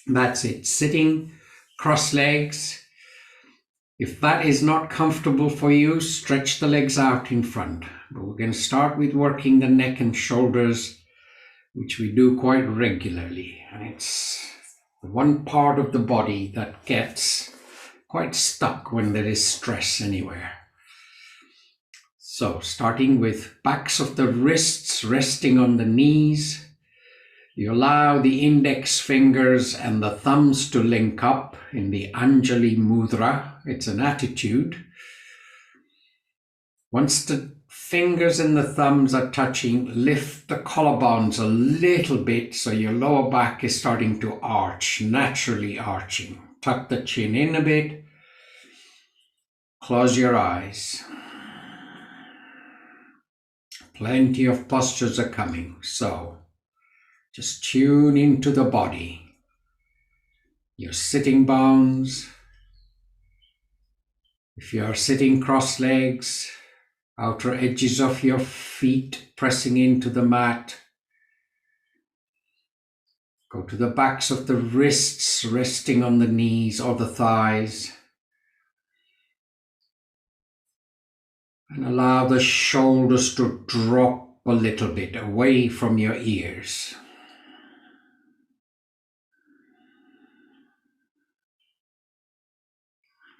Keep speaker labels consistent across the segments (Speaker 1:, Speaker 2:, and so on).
Speaker 1: That's it. Sitting, cross legs. If that is not comfortable for you, stretch the legs out in front. But we're going to start with working the neck and shoulders, which we do quite regularly. And it's the one part of the body that gets quite stuck when there is stress anywhere. So starting with backs of the wrists resting on the knees, you allow the index fingers and the thumbs to link up in the Anjali Mudra. It's an attitude. Once the fingers and the thumbs are touching, lift the collarbones a little bit so your lower back is starting to arch, naturally arching. Tuck the chin in a bit. Close your eyes. Plenty of postures are coming, so just tune into the body. Your sitting bones. If you are sitting cross legs, outer edges of your feet pressing into the mat. Go to the backs of the wrists resting on the knees or the thighs. And allow the shoulders to drop a little bit away from your ears.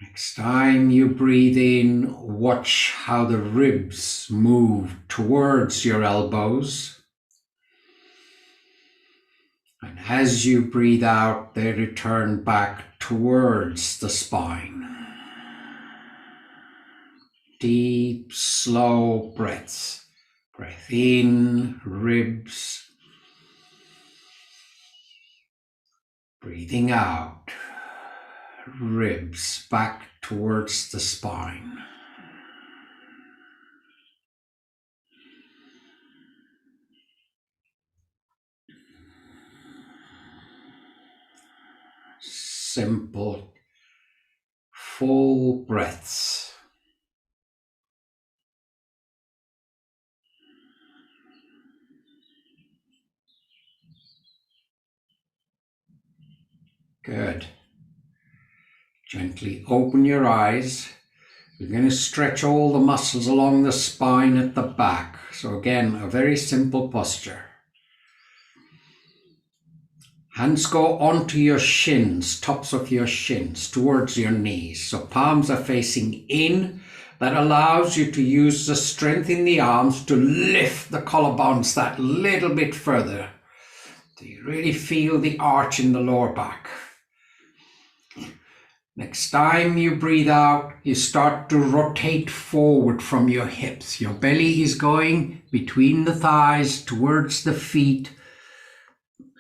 Speaker 1: Next time you breathe in, watch how the ribs move towards your elbows. And as you breathe out, they return back towards the spine. Deep, slow breaths. Breath in, ribs. Breathing out, ribs back towards the spine. Simple, full breaths. Good. Gently open your eyes. We're going to stretch all the muscles along the spine at the back. So again, a very simple posture. Hands go onto your shins, tops of your shins, towards your knees. So palms are facing in. That allows you to use the strength in the arms to lift the collarbones that little bit further. So you really feel the arch in the lower back. Next time you breathe out, you start to rotate forward from your hips. Your belly is going between the thighs towards the feet.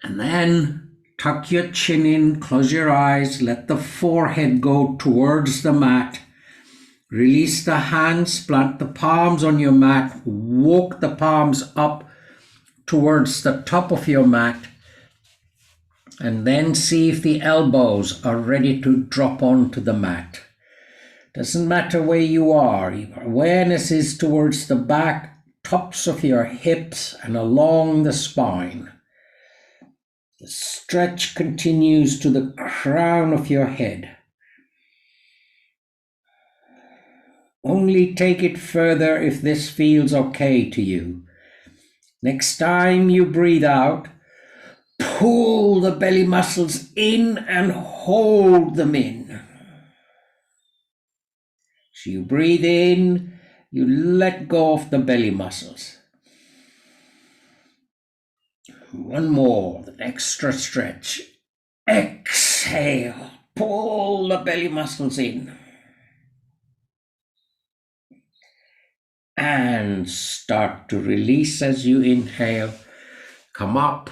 Speaker 1: And then tuck your chin in, close your eyes, let the forehead go towards the mat. Release the hands, plant the palms on your mat, walk the palms up towards the top of your mat. And then see if the elbows are ready to drop onto the mat. Doesn't matter where you are. Your awareness is towards the back, tops of your hips and along the spine. The stretch continues to the crown of your head. Only take it further if this feels okay to you. Next time you breathe out, pull the belly muscles in and hold them in. So you breathe in, you let go of the belly muscles. One more, the extra stretch. Exhale, pull the belly muscles in. And start to release as you inhale. Come up.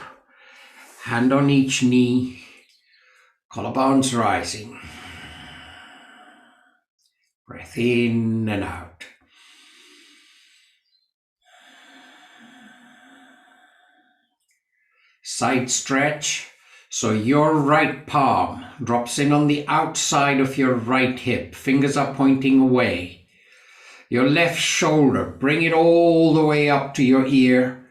Speaker 1: Hand on each knee, collarbones rising. Breath in and out. Side stretch. So your right palm drops in on the outside of your right hip. Fingers are pointing away. Your left shoulder, bring it all the way up to your ear.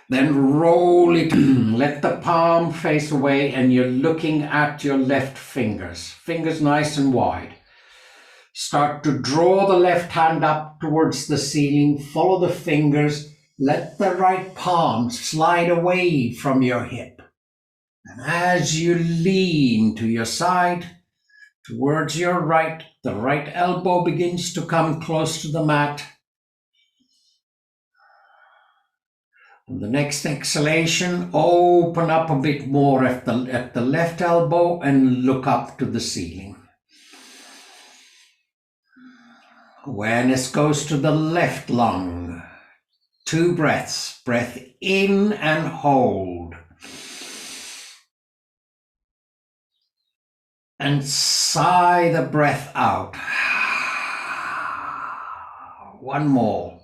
Speaker 1: Then roll it. Let the palm face away and you're looking at your left fingers. Fingers nice and wide. Start to draw the left hand up towards the ceiling. Follow the fingers. Let the right palm slide away from your hip. And as you lean to your side, towards your right, the right elbow begins to come close to the mat. On the next exhalation, open up a bit more at the left elbow and look up to the ceiling. Awareness goes to the left lung. 2 breaths. Breath in and hold. And sigh the breath out. 1 more.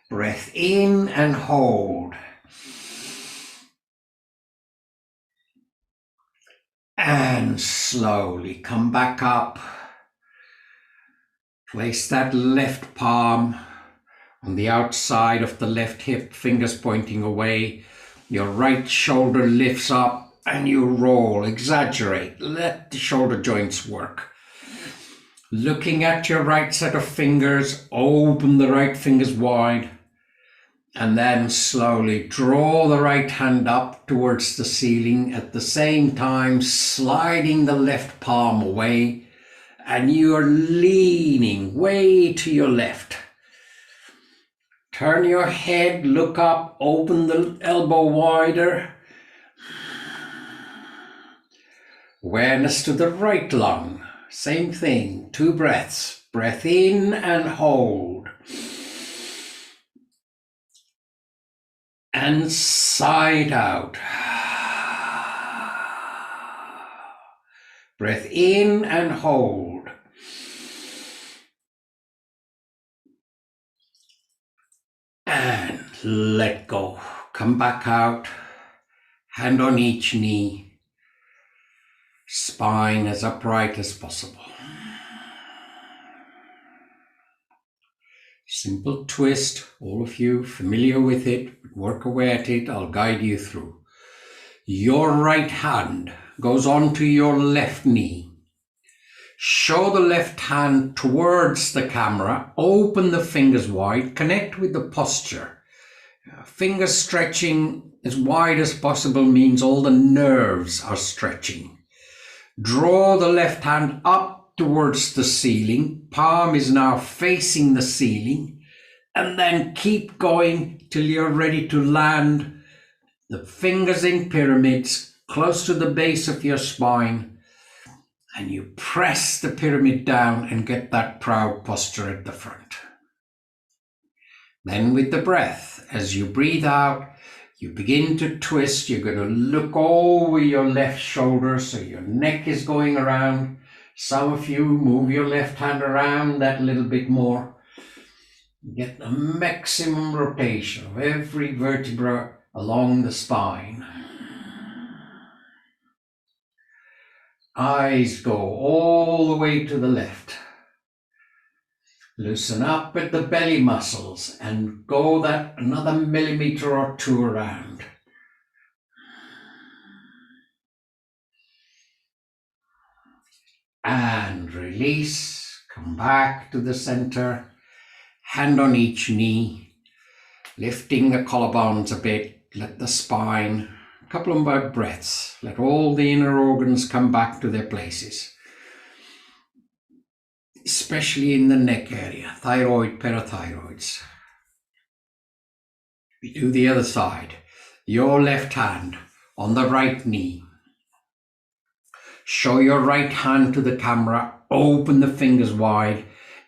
Speaker 1: Breath in and hold. And slowly come back up. Place that left palm on the outside of the left hip, fingers pointing away. Your right shoulder lifts up and you roll, exaggerate, let the shoulder joints work. Looking at your right set of fingers, open the right fingers wide. And then slowly draw the right hand up towards the ceiling, at the same time sliding the left palm away, and you're leaning way to your left. Turn your head, look up, open the elbow wider. Awareness to the right lung. Same thing, 2 breaths. Breath in and hold. And sigh it out. Breath in and hold. And let go. Come back out. Hand on each knee. Spine as upright as possible. Simple twist, all of you familiar with it, work away at it, I'll guide you through. Your right hand goes onto your left knee. Show the left hand towards the camera, open the fingers wide, connect with the posture. Fingers stretching as wide as possible means all the nerves are stretching. Draw the left hand up towards the ceiling. Palm is now facing the ceiling. And then keep going till you're ready to land. The fingers in pyramids, close to the base of your spine. And you press the pyramid down and get that proud posture at the front. Then with the breath, as you breathe out, you begin to twist. You're going to look over your left shoulder so your neck is going around. Some of you move your left hand around that a little bit more. Get the maximum rotation of every vertebra along the spine. Eyes go all the way to the left. Loosen up at the belly muscles and go that another millimeter or 2 around. And release, come back to the center, hand on each knee, lifting the collarbones a bit, let the spine, a couple of more breaths, let all the inner organs come back to their places. Especially in the neck area, thyroid, parathyroids. We do the other side. Your left hand on the right knee. Show your right hand to the camera, open the fingers wide,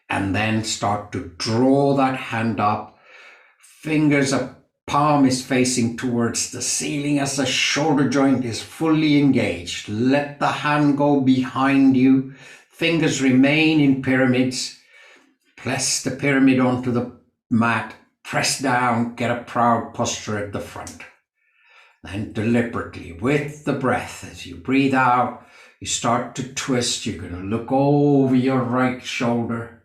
Speaker 1: and then start to draw that hand up. Fingers up, palm is facing towards the ceiling as the shoulder joint is fully engaged. Let the hand go behind you. Fingers remain in pyramids. Press the pyramid onto the mat. Press down, get a proud posture at the front. Then deliberately, with the breath, as you breathe out, you start to twist. You're going to look over your right shoulder.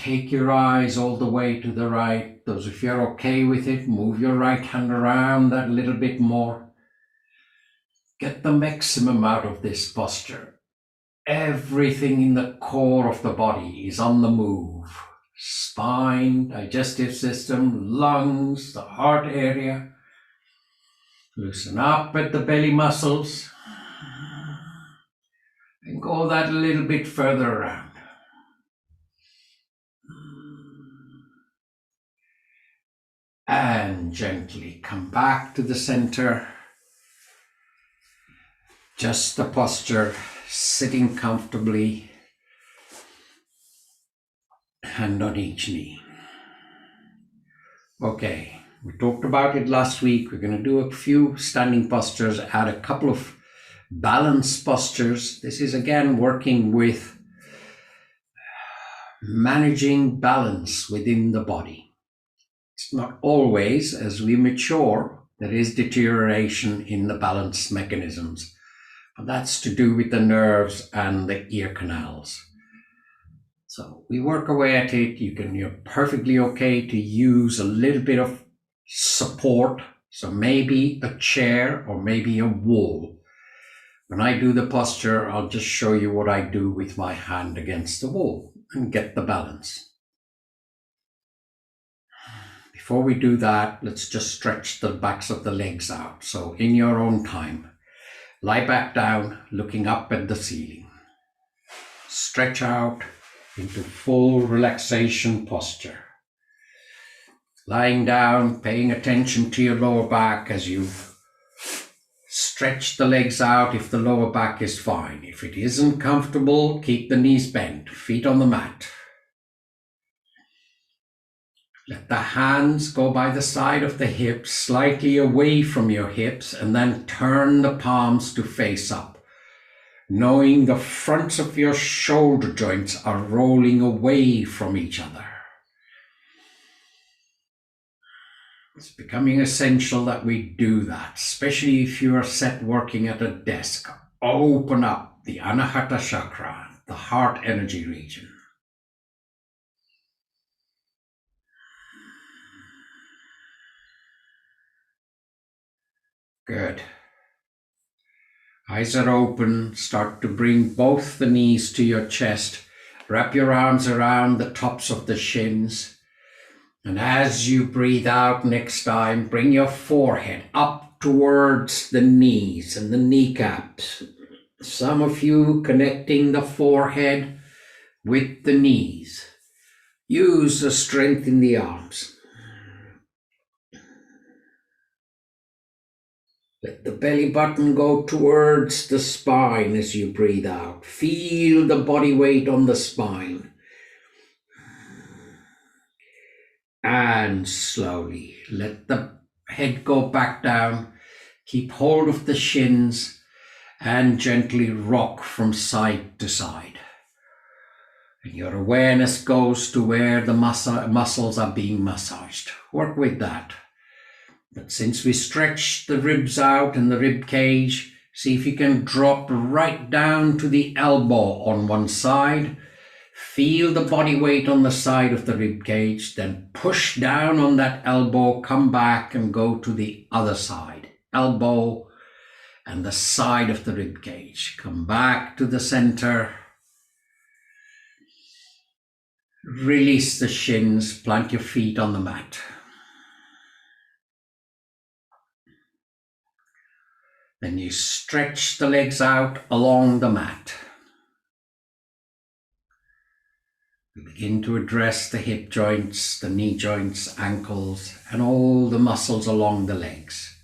Speaker 1: take your eyes all the way to the right. Those, if you're okay with it, move your right hand around that a little bit more. Get the maximum out of this posture. Everything in the core of the body is on the move. Spine, digestive system, lungs, the heart area. Loosen up at the belly muscles. And go that a little bit further around. And gently come back to the center. Just the posture, sitting comfortably, hand on each knee. Okay, we talked about it last week. We're going to do a few standing postures, add a couple of balance postures. This is again working with managing balance within the body. It's not always, as we mature, there is deterioration in the balance mechanisms. But that's to do with the nerves and the ear canals. So we work away at it. You're perfectly okay to use a little bit of support. So maybe a chair or maybe a wall. When I do the posture, I'll just show you what I do with my hand against the wall and get the balance. Before we do that, let's just stretch the backs of the legs out. So in your own time, lie back down, looking up at the ceiling. Stretch out into full relaxation posture. Lying down, paying attention to your lower back as you stretch the legs out if the lower back is fine. If it isn't comfortable, keep the knees bent, feet on the mat. Let the hands go by the side of the hips, slightly away from your hips, and then turn the palms to face up, knowing the fronts of your shoulder joints are rolling away from each other. It's becoming essential that we do that, especially if you are set working at a desk. Open up the Anahata Chakra, the heart energy region. Good. Eyes are open. Start to bring both the knees to your chest. Wrap your arms around the tops of the shins. And as you breathe out next time, bring your forehead up towards the knees and the kneecaps. Some of you connecting the forehead with the knees. Use the strength in the arms. Let the belly button go towards the spine as you breathe out. Feel the body weight on the spine. And slowly let the head go back down. Keep hold of the shins and gently rock from side to side. And your awareness goes to where the muscles are being massaged. Work with that. But since we stretch the ribs out and the rib cage, see if you can drop right down to the elbow on one side. Feel the body weight on the side of the rib cage, then push down on that elbow, come back and go to the other side. Elbow and the side of the rib cage. Come back to the center. Release the shins, plant your feet on the mat. Then you stretch the legs out along the mat. We begin to address the hip joints, the knee joints, ankles, and all the muscles along the legs.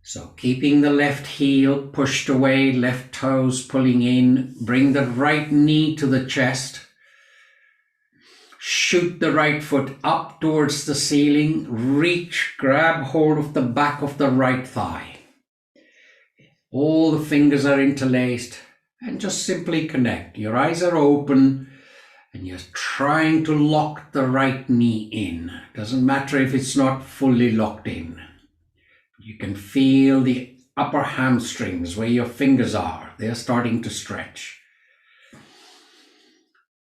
Speaker 1: So keeping the left heel pushed away, left toes pulling in, bring the right knee to the chest. Shoot the right foot up towards the ceiling, reach, grab hold of the back of the right thigh. All the fingers are interlaced and just simply connect. Your eyes are open and you're trying to lock the right knee in. Doesn't matter if it's not fully locked in. You can feel the upper hamstrings where your fingers are. They're starting to stretch.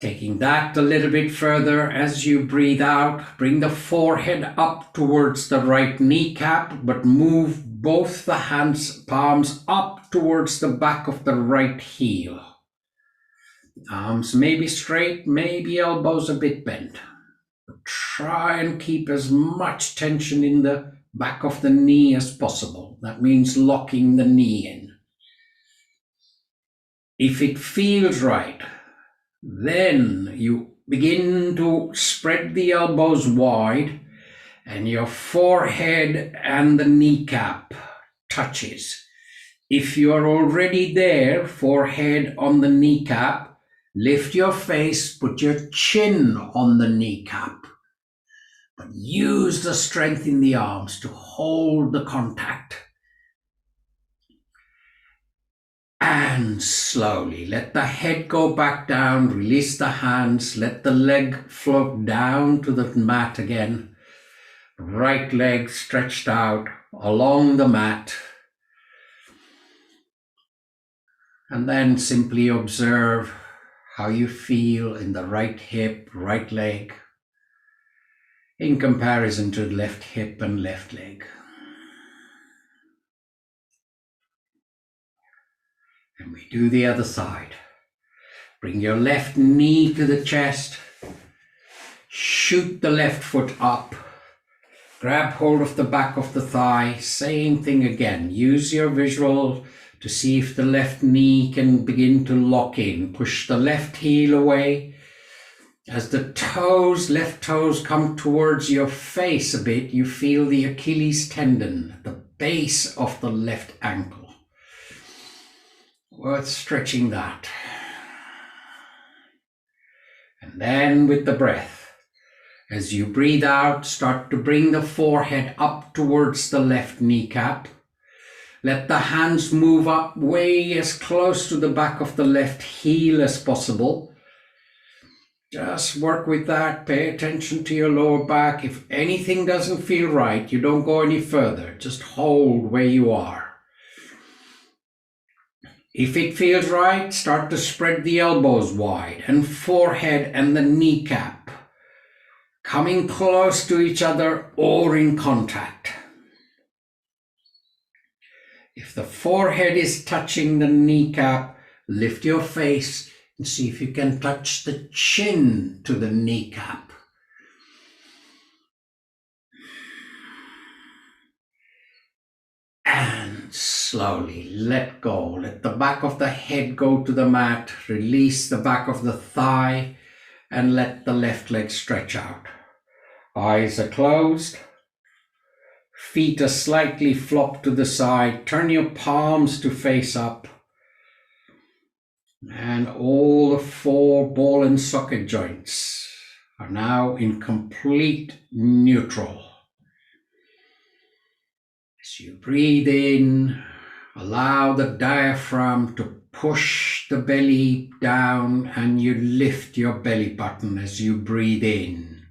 Speaker 1: Taking that a little bit further as you breathe out, bring the forehead up towards the right kneecap, but move both the hands, palms up towards the back of the right heel. Arms may be straight, maybe elbows a bit bent. But try and keep as much tension in the back of the knee as possible. That means locking the knee in. If it feels right, then you begin to spread the elbows wide and your forehead and the kneecap touches. If you're already there, forehead on the kneecap, lift your face, put your chin on the kneecap. But use the strength in the arms to hold the contact. And slowly let the head go back down, release the hands, let the leg float down to the mat again. Right leg stretched out along the mat. And then simply observe how you feel in the right hip, right leg, in comparison to the left hip and left leg. And we do the other side. Bring your left knee to the chest. Shoot the left foot up. Grab hold of the back of the thigh. Same thing again. Use your visual to see if the left knee can begin to lock in. Push the left heel away. As the toes, left toes come towards your face a bit, you feel the Achilles tendon, the base of the left ankle. Worth stretching that. And then with the breath, as you breathe out, start to bring the forehead up towards the left kneecap. Let the hands move up way as close to the back of the left heel as possible. Just work with that. Pay attention to your lower back. If anything doesn't feel right, you don't go any further. Just hold where you are. If it feels right, start to spread the elbows wide and forehead and the kneecap coming close to each other or in contact. If the forehead is touching the kneecap, lift your face and see if you can touch the chin to the kneecap. And slowly let go. Let the back of the head go to the mat. Release the back of the thigh and let the left leg stretch out. Eyes are closed. Feet are slightly flopped to the side. Turn your palms to face up. And all the 4 ball and socket joints are now in complete neutral. As you breathe in, allow the diaphragm to push the belly down and you lift your belly button as you breathe in.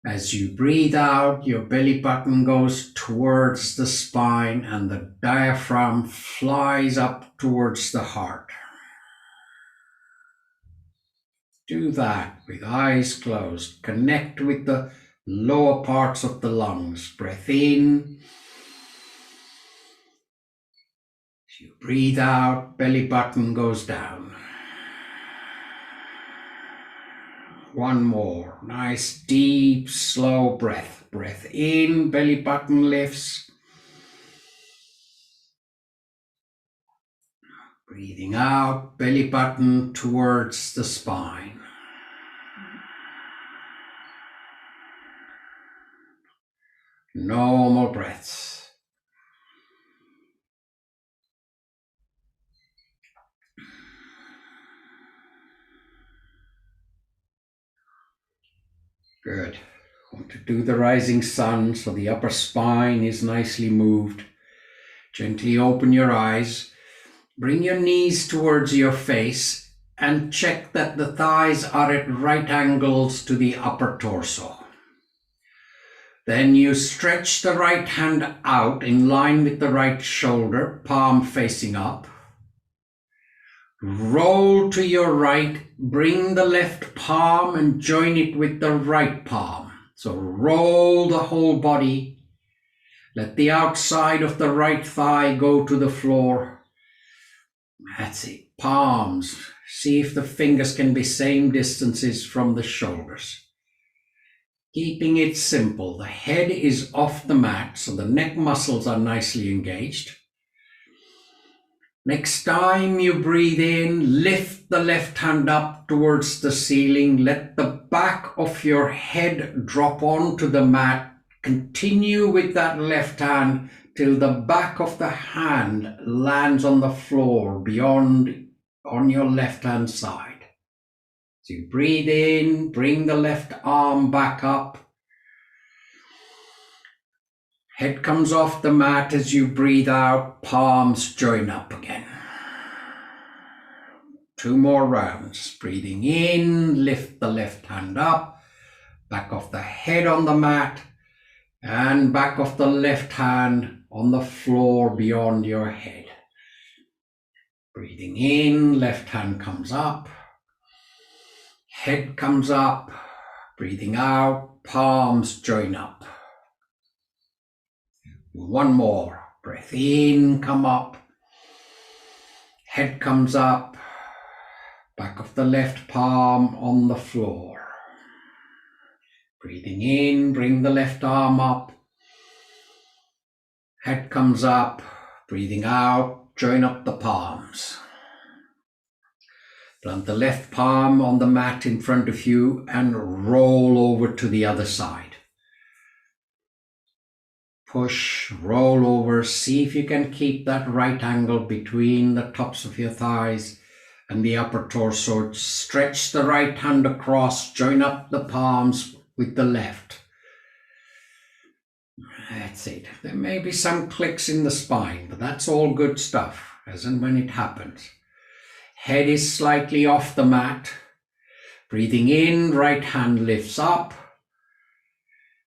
Speaker 1: As you breathe out, your belly button goes towards the spine and the diaphragm flies up towards the heart. Do that with eyes closed. Connect with the lower parts of the lungs. Breath in. As you breathe out, belly button goes down. One more. Nice, deep, slow breath. Breath in, belly button lifts. Breathing out, belly button towards the spine. Normal breaths. Good. Want to do the rising sun so the upper spine is nicely moved. Gently open your eyes. Bring your knees towards your face and check that the thighs are at right angles to the upper torso. Then you stretch the right hand out in line with the right shoulder, palm facing up. Roll to your right, bring the left palm and join it with the right palm. So roll the whole body. Let the outside of the right thigh go to the floor. That's it. Palms. See if the fingers can be same distances from the shoulders. Keeping it simple. The head is off the mat, so the neck muscles are nicely engaged. Next time you breathe in, lift the left hand up towards the ceiling. Let the back of your head drop onto the mat. Continue with that left hand till the back of the hand lands on the floor on your left hand side. So you breathe in, bring the left arm back up. Head comes off the mat as you breathe out, palms join up again. 2 more rounds. Breathing in, lift the left hand up, back of the head on the mat, and back of the left hand on the floor beyond your head. Breathing in, left hand comes up, head comes up, breathing out, palms join up. 1 more. Breath in, come up. Head comes up. Back of the left palm on the floor. Breathing in, bring the left arm up. Head comes up. Breathing out, join up the palms. Plant the left palm on the mat in front of you and roll over to the other side. Push, roll over, see if you can keep that right angle between the tops of your thighs and the upper torso. Stretch the right hand across, join up the palms with the left. That's it. There may be some clicks in the spine, but that's all good stuff, as and when it happens. Head is slightly off the mat. Breathing in, right hand lifts up.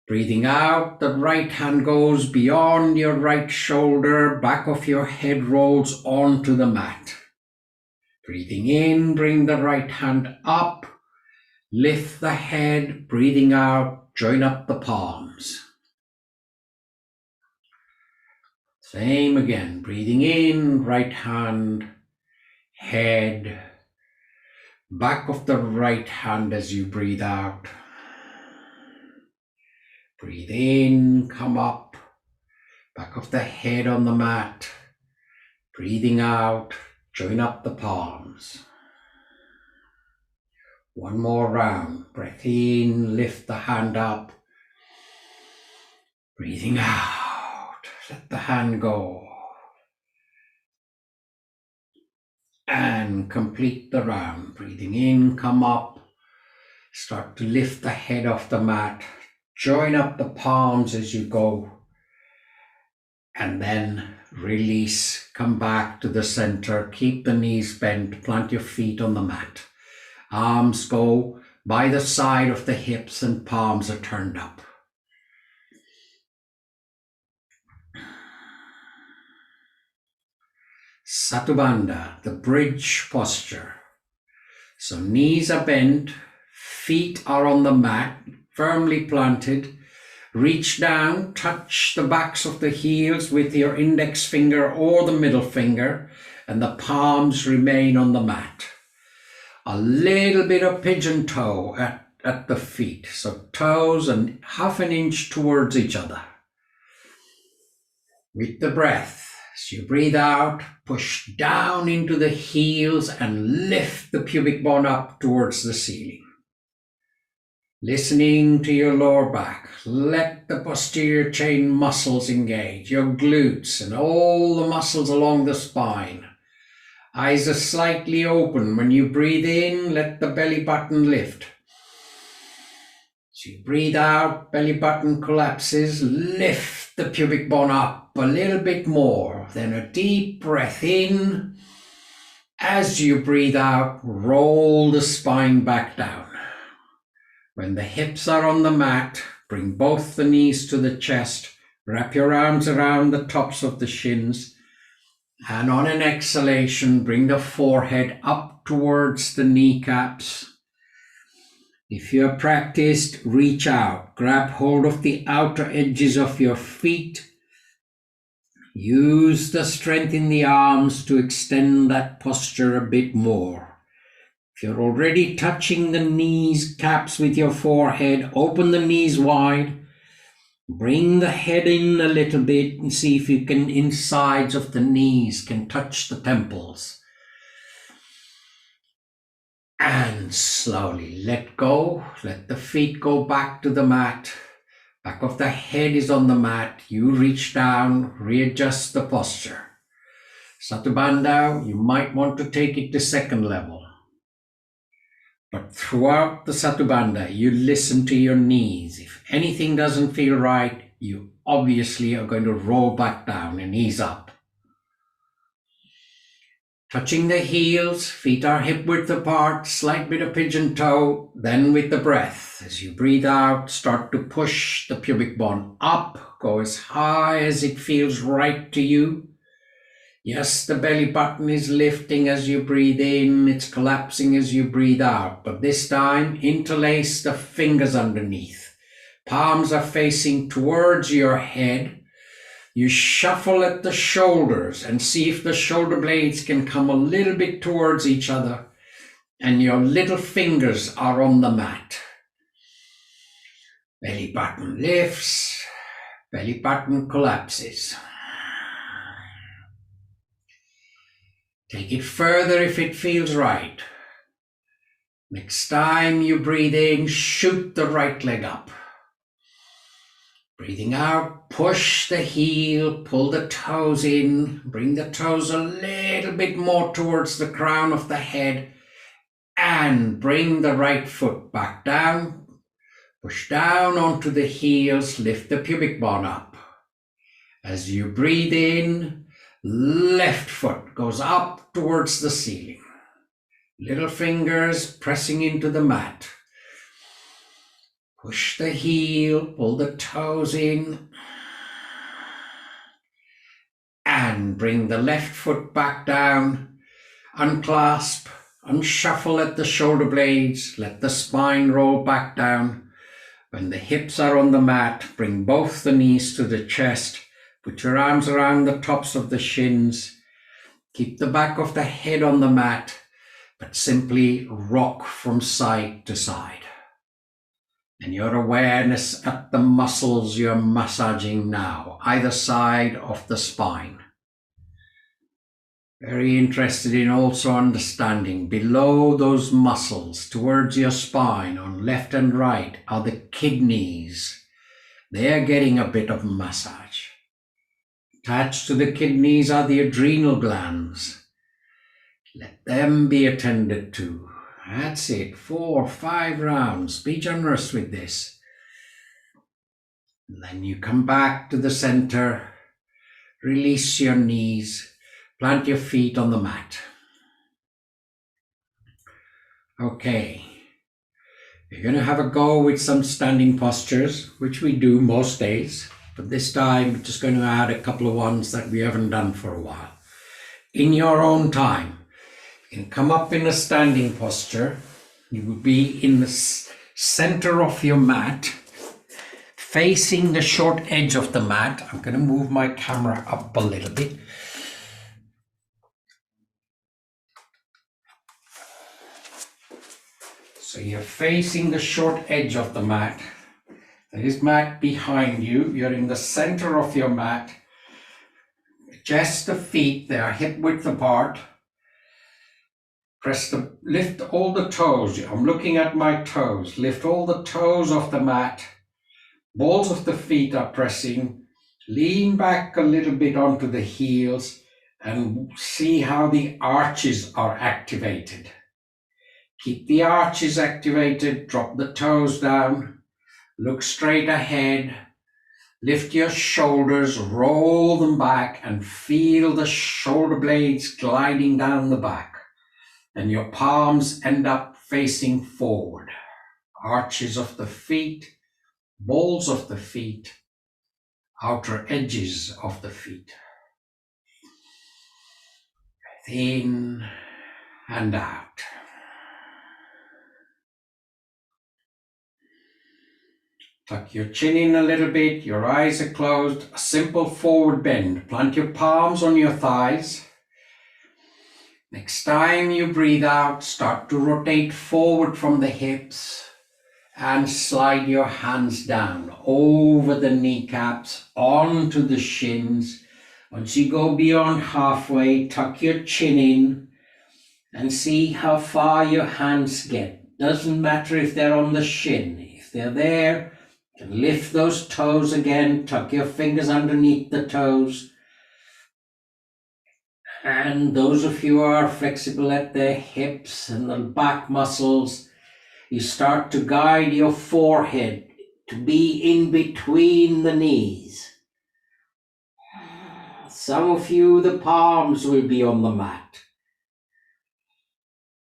Speaker 1: Breathing out, the right hand goes beyond your right shoulder, back of your head rolls onto the mat. Breathing in, bring the right hand up, lift the head, breathing out, join up the palms. Same again, breathing in, right hand, head, back of the right hand as you breathe out. Breathe in, come up, back of the head on the mat. Breathing out, join up the palms. 1 more round. Breath in, lift the hand up. Breathing out, let the hand go. And complete the round. Breathing in, come up. Start to lift the head off the mat. Join up the palms as you go, and then release, come back to the center, keep the knees bent, plant your feet on the mat. Arms go by the side of the hips and palms are turned up. Satubandha, the bridge posture. So knees are bent, feet are on the mat, firmly planted. Reach down, touch the backs of the heels with your index finger or the middle finger, and the palms remain on the mat. A little bit of pigeon toe at the feet, so toes and half an inch towards each other. With the breath, as you breathe out, push down into the heels and lift the pubic bone up towards the ceiling. Listening to your lower back, let the posterior chain muscles engage, your glutes and all the muscles along the spine. Eyes are slightly open. When you breathe in, let the belly button lift. As you breathe out, belly button collapses, lift the pubic bone up a little bit more. Then a deep breath in. As you breathe out, roll the spine back down. When the hips are on the mat, bring both the knees to the chest, wrap your arms around the tops of the shins, And on an exhalation, bring the forehead up towards the kneecaps. If you're practiced, reach out, grab hold of the outer edges of your feet. Use the strength in the arms to extend that posture a bit more. If you're already touching the knees caps with your forehead, open the knees wide. Bring the head in a little bit and see if you can, insides of the knees can touch the temples. And slowly let go. Let the feet go back to the mat. Back of the head is on the mat. You reach down, readjust the posture. Satubandha, you might want to take it to second level. But throughout the Satubandha, you listen to your knees. If anything doesn't feel right, you obviously are going to roll back down and ease up. Touching the heels, feet are hip width apart, slight bit of pigeon toe, then with the breath. As you breathe out, start to push the pubic bone up, go as high as it feels right to you. Yes, the belly button is lifting as you breathe in, it's collapsing as you breathe out, but this time interlace the fingers underneath. Palms are facing towards your head. You shuffle at the shoulders and see if the shoulder blades can come a little bit towards each other, and your little fingers are on the mat. Belly button lifts, belly button collapses. Take it further if it feels right. Next time you breathe in, shoot the right leg up. Breathing out, push the heel, pull the toes in, bring the toes a little bit more towards the crown of the head, and bring the right foot back down. Push down onto the heels, lift the pubic bone up. As you breathe in, left foot goes up towards the ceiling. Little fingers pressing into the mat. Push the heel, pull the toes in, and bring the left foot back down. Unclasp, unshuffle at the shoulder blades, let the spine roll back down. When the hips are on the mat, bring both the knees to the chest. Put your arms around the tops of the shins. Keep the back of the head on the mat, but simply rock from side to side. And your awareness at the muscles you're massaging now, either side of the spine. Very interested in also understanding below those muscles towards your spine on left and right are the kidneys. They're getting a bit of massage. Attached to the kidneys are the adrenal glands. Let them be attended to. That's it. 4 or 5 rounds. Be generous with this. And then you come back to the center. Release your knees. Plant your feet on the mat. Okay. You're going to have a go with some standing postures, which we do most days. But this time, we're just going to add a couple of ones that we haven't done for a while. In your own time, you can come up in a standing posture. You will be in the center of your mat, facing the short edge of the mat. I'm going to move my camera up a little bit. So you're facing the short edge of the mat. There is mat behind you. You're in the center of your mat. Adjust the feet. They are hip width apart. Lift all the toes. I'm looking at my toes. Lift all the toes off the mat. Balls of the feet are pressing. Lean back a little bit onto the heels and see how the arches are activated. Keep the arches activated. Drop the toes down. Look straight ahead. Lift your shoulders, roll them back, and feel the shoulder blades gliding down the back. And your palms end up facing forward. Arches of the feet, balls of the feet, outer edges of the feet. In and out. Tuck your chin in a little bit, your eyes are closed, a simple forward bend. Plant your palms on your thighs. Next time you breathe out, start to rotate forward from the hips and slide your hands down over the kneecaps, onto the shins. Once you go beyond halfway, tuck your chin in and see how far your hands get. Doesn't matter if they're on the shin. If they're there, you can lift those toes again, tuck your fingers underneath the toes. And those of you who are flexible at the hips and the back muscles, you start to guide your forehead to be in between the knees. Some of you, the palms will be on the mat.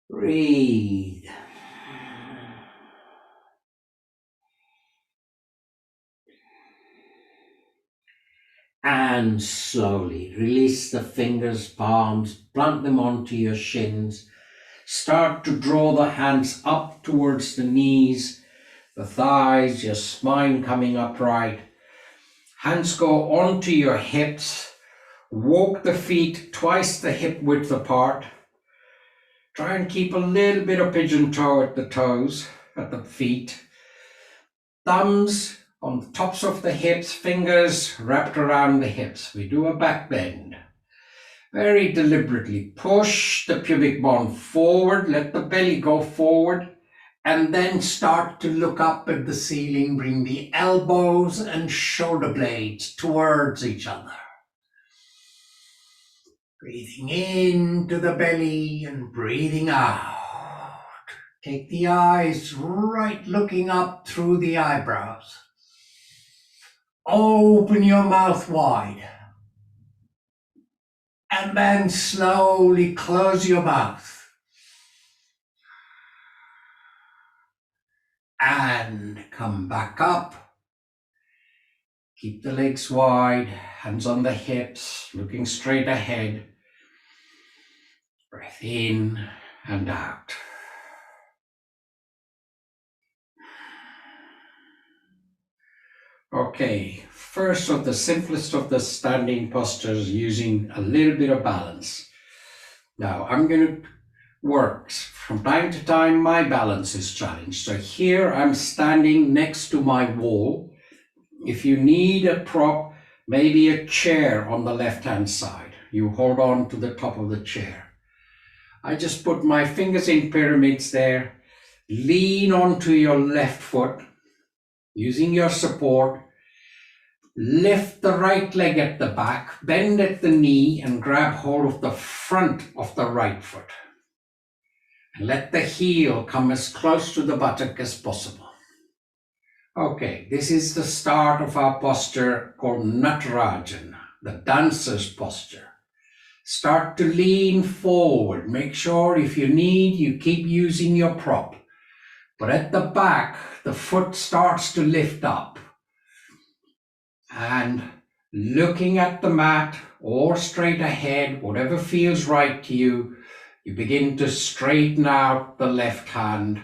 Speaker 1: Breathe. And slowly release the fingers, palms, plant them onto your shins. Start to draw the hands up towards the knees, the thighs, your spine coming upright. Hands go onto your hips. Walk the feet twice the hip width apart. Try and keep a little bit of pigeon toe at the toes, at the feet. Thumbs on the tops of the hips, fingers wrapped around the hips. We do a back bend. Very deliberately push the pubic bone forward, let the belly go forward, and then start to look up at the ceiling. Bring the elbows and shoulder blades towards each other. Breathing into the belly and breathing out. Take the eyes right looking up through the eyebrows. Open your mouth wide. And then slowly close your mouth. And come back up. Keep the legs wide, hands on the hips, looking straight ahead. Breath in and out. Okay, first of the simplest of the standing postures, using a little bit of balance. Now I'm going to work. From time to time my balance is challenged. So here I'm standing next to my wall. If you need a prop, maybe a chair on the left hand side, you hold on to the top of the chair. I just put my fingers in pyramids there. Lean onto your left foot. Using your support, lift the right leg at the back, bend at the knee and grab hold of the front of the right foot. And let the heel come as close to the buttock as possible. Okay, this is the start of our posture called Natarajan, the dancer's posture. Start to lean forward. Make sure if you need, you keep using your prop. But at the back, the foot starts to lift up. And looking at the mat or straight ahead, whatever feels right to you, you begin to straighten out the left hand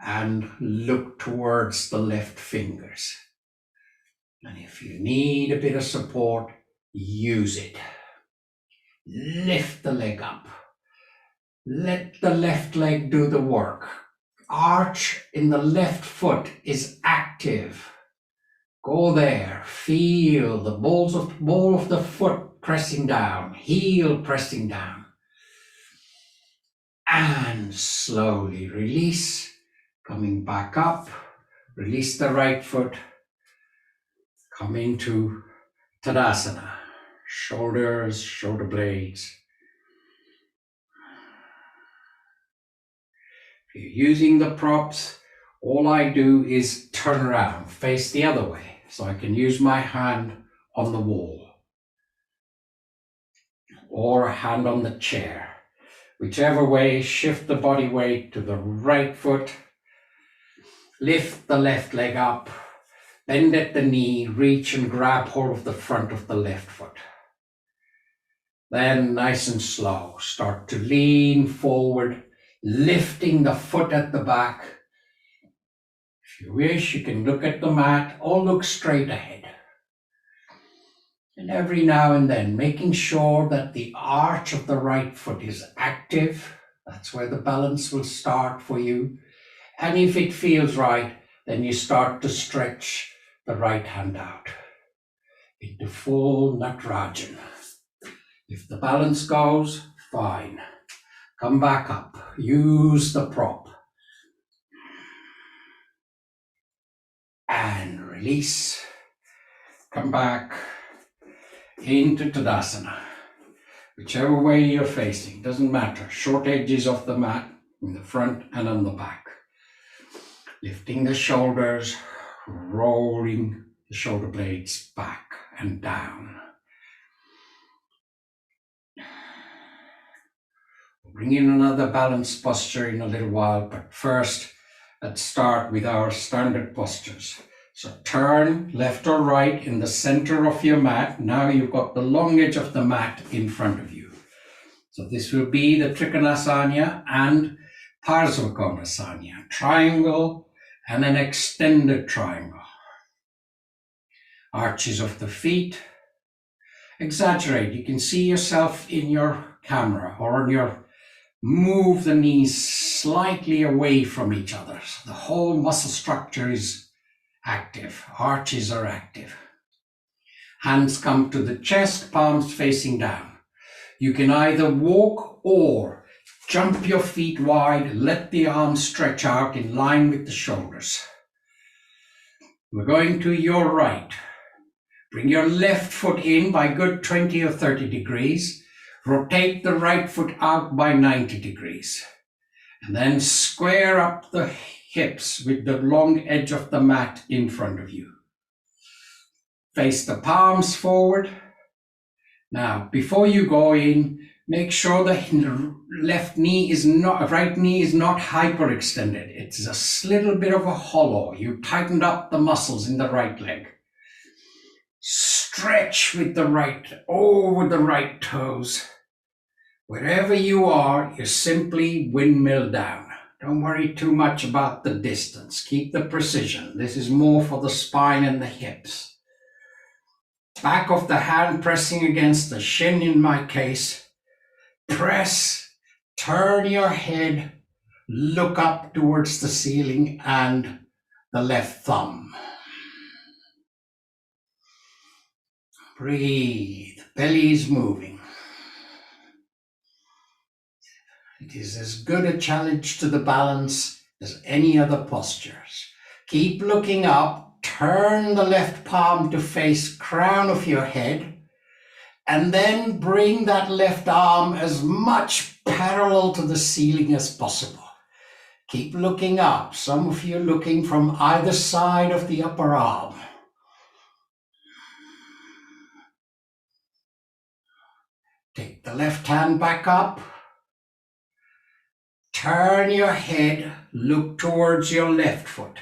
Speaker 1: and look towards the left fingers. And if you need a bit of support, use it. Lift the leg up. Let the left leg do the work. Arch in the left foot is active. Go there. Feel the ball of the foot pressing down, heel pressing down. And slowly release, coming back up. Release the right foot. Come into Tadasana. Shoulders, shoulder blades. If you're using the props, all I do is turn around, face the other way, so I can use my hand on the wall or a hand on the chair. Whichever way, shift the body weight to the right foot, lift the left leg up, bend at the knee, reach and grab hold of the front of the left foot. Then nice and slow, start to lean forward, lifting the foot at the back. If you wish, you can look at the mat or look straight ahead. And every now and then, making sure that the arch of the right foot is active. That's where the balance will start for you. And if it feels right, then you start to stretch the right hand out into full Natarajan. If the balance goes, fine. Come back up. Use the prop. And release. Come back into Tadasana. Whichever way you're facing, doesn't matter. Short edges of the mat in the front and on the back. Lifting the shoulders, rolling the shoulder blades back and down. We'll bring in another balanced posture in a little while, but first, let's start with our standard postures. So turn left or right in the center of your mat. Now you've got the long edge of the mat in front of you. So this will be the Trikonasana and Parsvakonasana, triangle and an extended triangle. Arches of the feet. Exaggerate. You can see yourself in your camera or on your move the knees slightly away from each other. So the whole muscle structure is active. Arches are active. Hands come to the chest, palms facing down. You can either walk or jump your feet wide, let the arms stretch out in line with the shoulders. We're going to your right. Bring your left foot in by good 20 or 30 degrees. Rotate the right foot out by 90 degrees. And then square up the hips with the long edge of the mat in front of you. Face the palms forward. Now, before you go in, make sure the right knee is not hyperextended. It's a little bit of a hollow. You tightened up the muscles in the right leg. Stretch with the right, over the right toes. Wherever you are, you simply windmill down. Don't worry too much about the distance. Keep the precision. This is more for the spine and the hips. Back of the hand pressing against the shin in my case. Press, turn your head, look up towards the ceiling and the left thumb. Breathe, belly is moving. It is as good a challenge to the balance as any other postures. Keep looking up, turn the left palm to face crown of your head, and then bring that left arm as much parallel to the ceiling as possible. Keep looking up, some of you looking from either side of the upper arm. Take the left hand back up. Turn your head, look towards your left foot.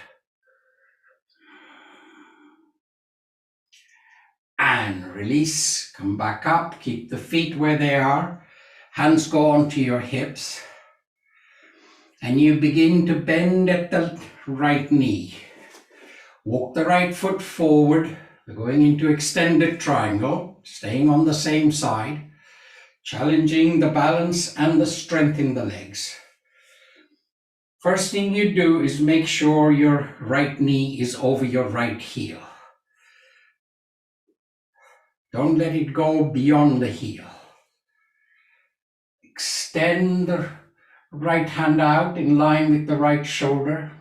Speaker 1: And release, come back up, keep the feet where they are. Hands go onto your hips. And you begin to bend at the right knee. Walk the right foot forward. We're going into extended triangle, staying on the same side. Challenging the balance and the strength in the legs. First thing you do is make sure your right knee is over your right heel. Don't let it go beyond the heel. Extend the right hand out in line with the right shoulder.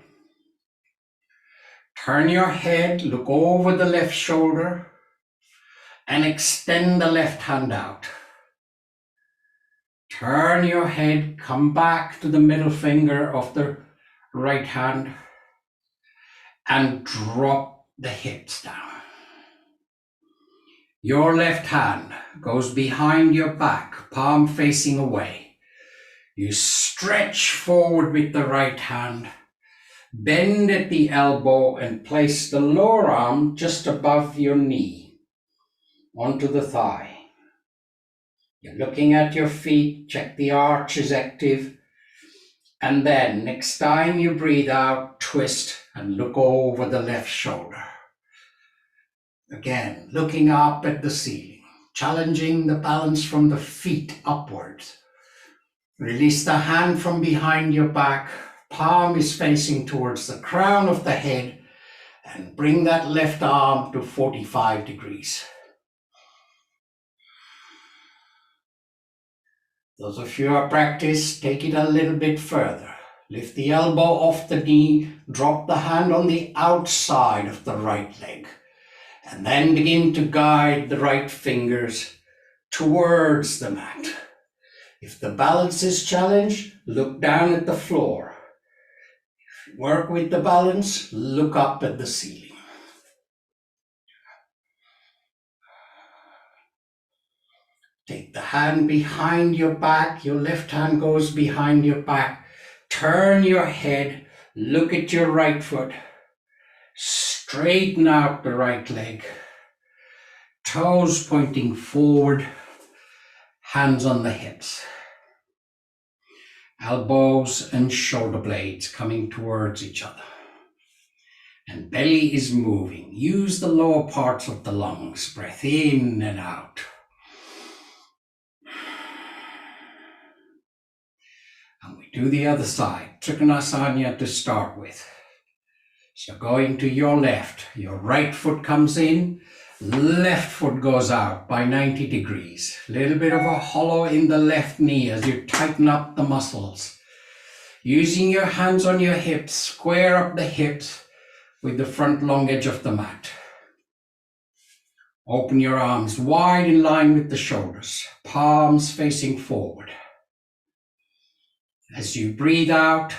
Speaker 1: Turn your head, look over the left shoulder, and extend the left hand out. Turn your head, come back to the middle finger of the right hand and drop the hips down. Your left hand goes behind your back, palm facing away. You stretch forward with the right hand, bend at the elbow and place the lower arm just above your knee onto the thigh. You're looking at your feet, check the arch is active. And then next time you breathe out, twist and look over the left shoulder. Again, looking up at the ceiling, challenging the balance from the feet upwards. Release the hand from behind your back. Palm is facing towards the crown of the head, and bring that left arm to 45 degrees. Those of you who are practiced, take it a little bit further. Lift the elbow off the knee, drop the hand on the outside of the right leg, and then begin to guide the right fingers towards the mat. If the balance is challenged, look down at the floor. If you work with the balance, look up at the ceiling. Take the hand behind your back. Your left hand goes behind your back. Turn your head. Look at your right foot. Straighten out the right leg. Toes pointing forward. Hands on the hips. Elbows and shoulder blades coming towards each other. And belly is moving. Use the lower parts of the lungs. Breath in and out. And we do the other side, Trikonasana to start with. So going to your left, your right foot comes in, left foot goes out by 90 degrees. A little bit of a hollow in the left knee as you tighten up the muscles. Using your hands on your hips, square up the hips with the front long edge of the mat. Open your arms wide in line with the shoulders, palms facing forward. As you breathe out,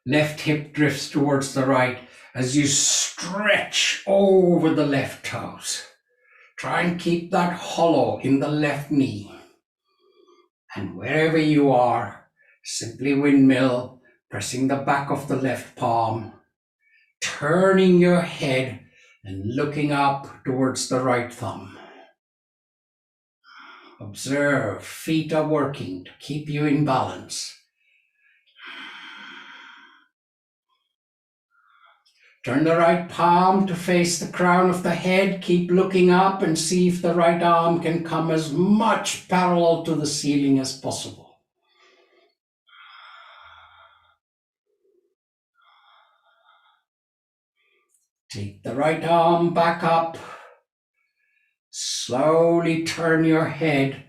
Speaker 1: left hip drifts towards the right as you stretch over the left toes. Try and keep that hollow in the left knee. And wherever you are, simply windmill, pressing the back of the left palm, turning your head and looking up towards the right thumb. Observe, feet are working to keep you in balance. Turn the right palm to face the crown of the head. Keep looking up and see if the right arm can come as much parallel to the ceiling as possible. Take the right arm back up. Slowly turn your head.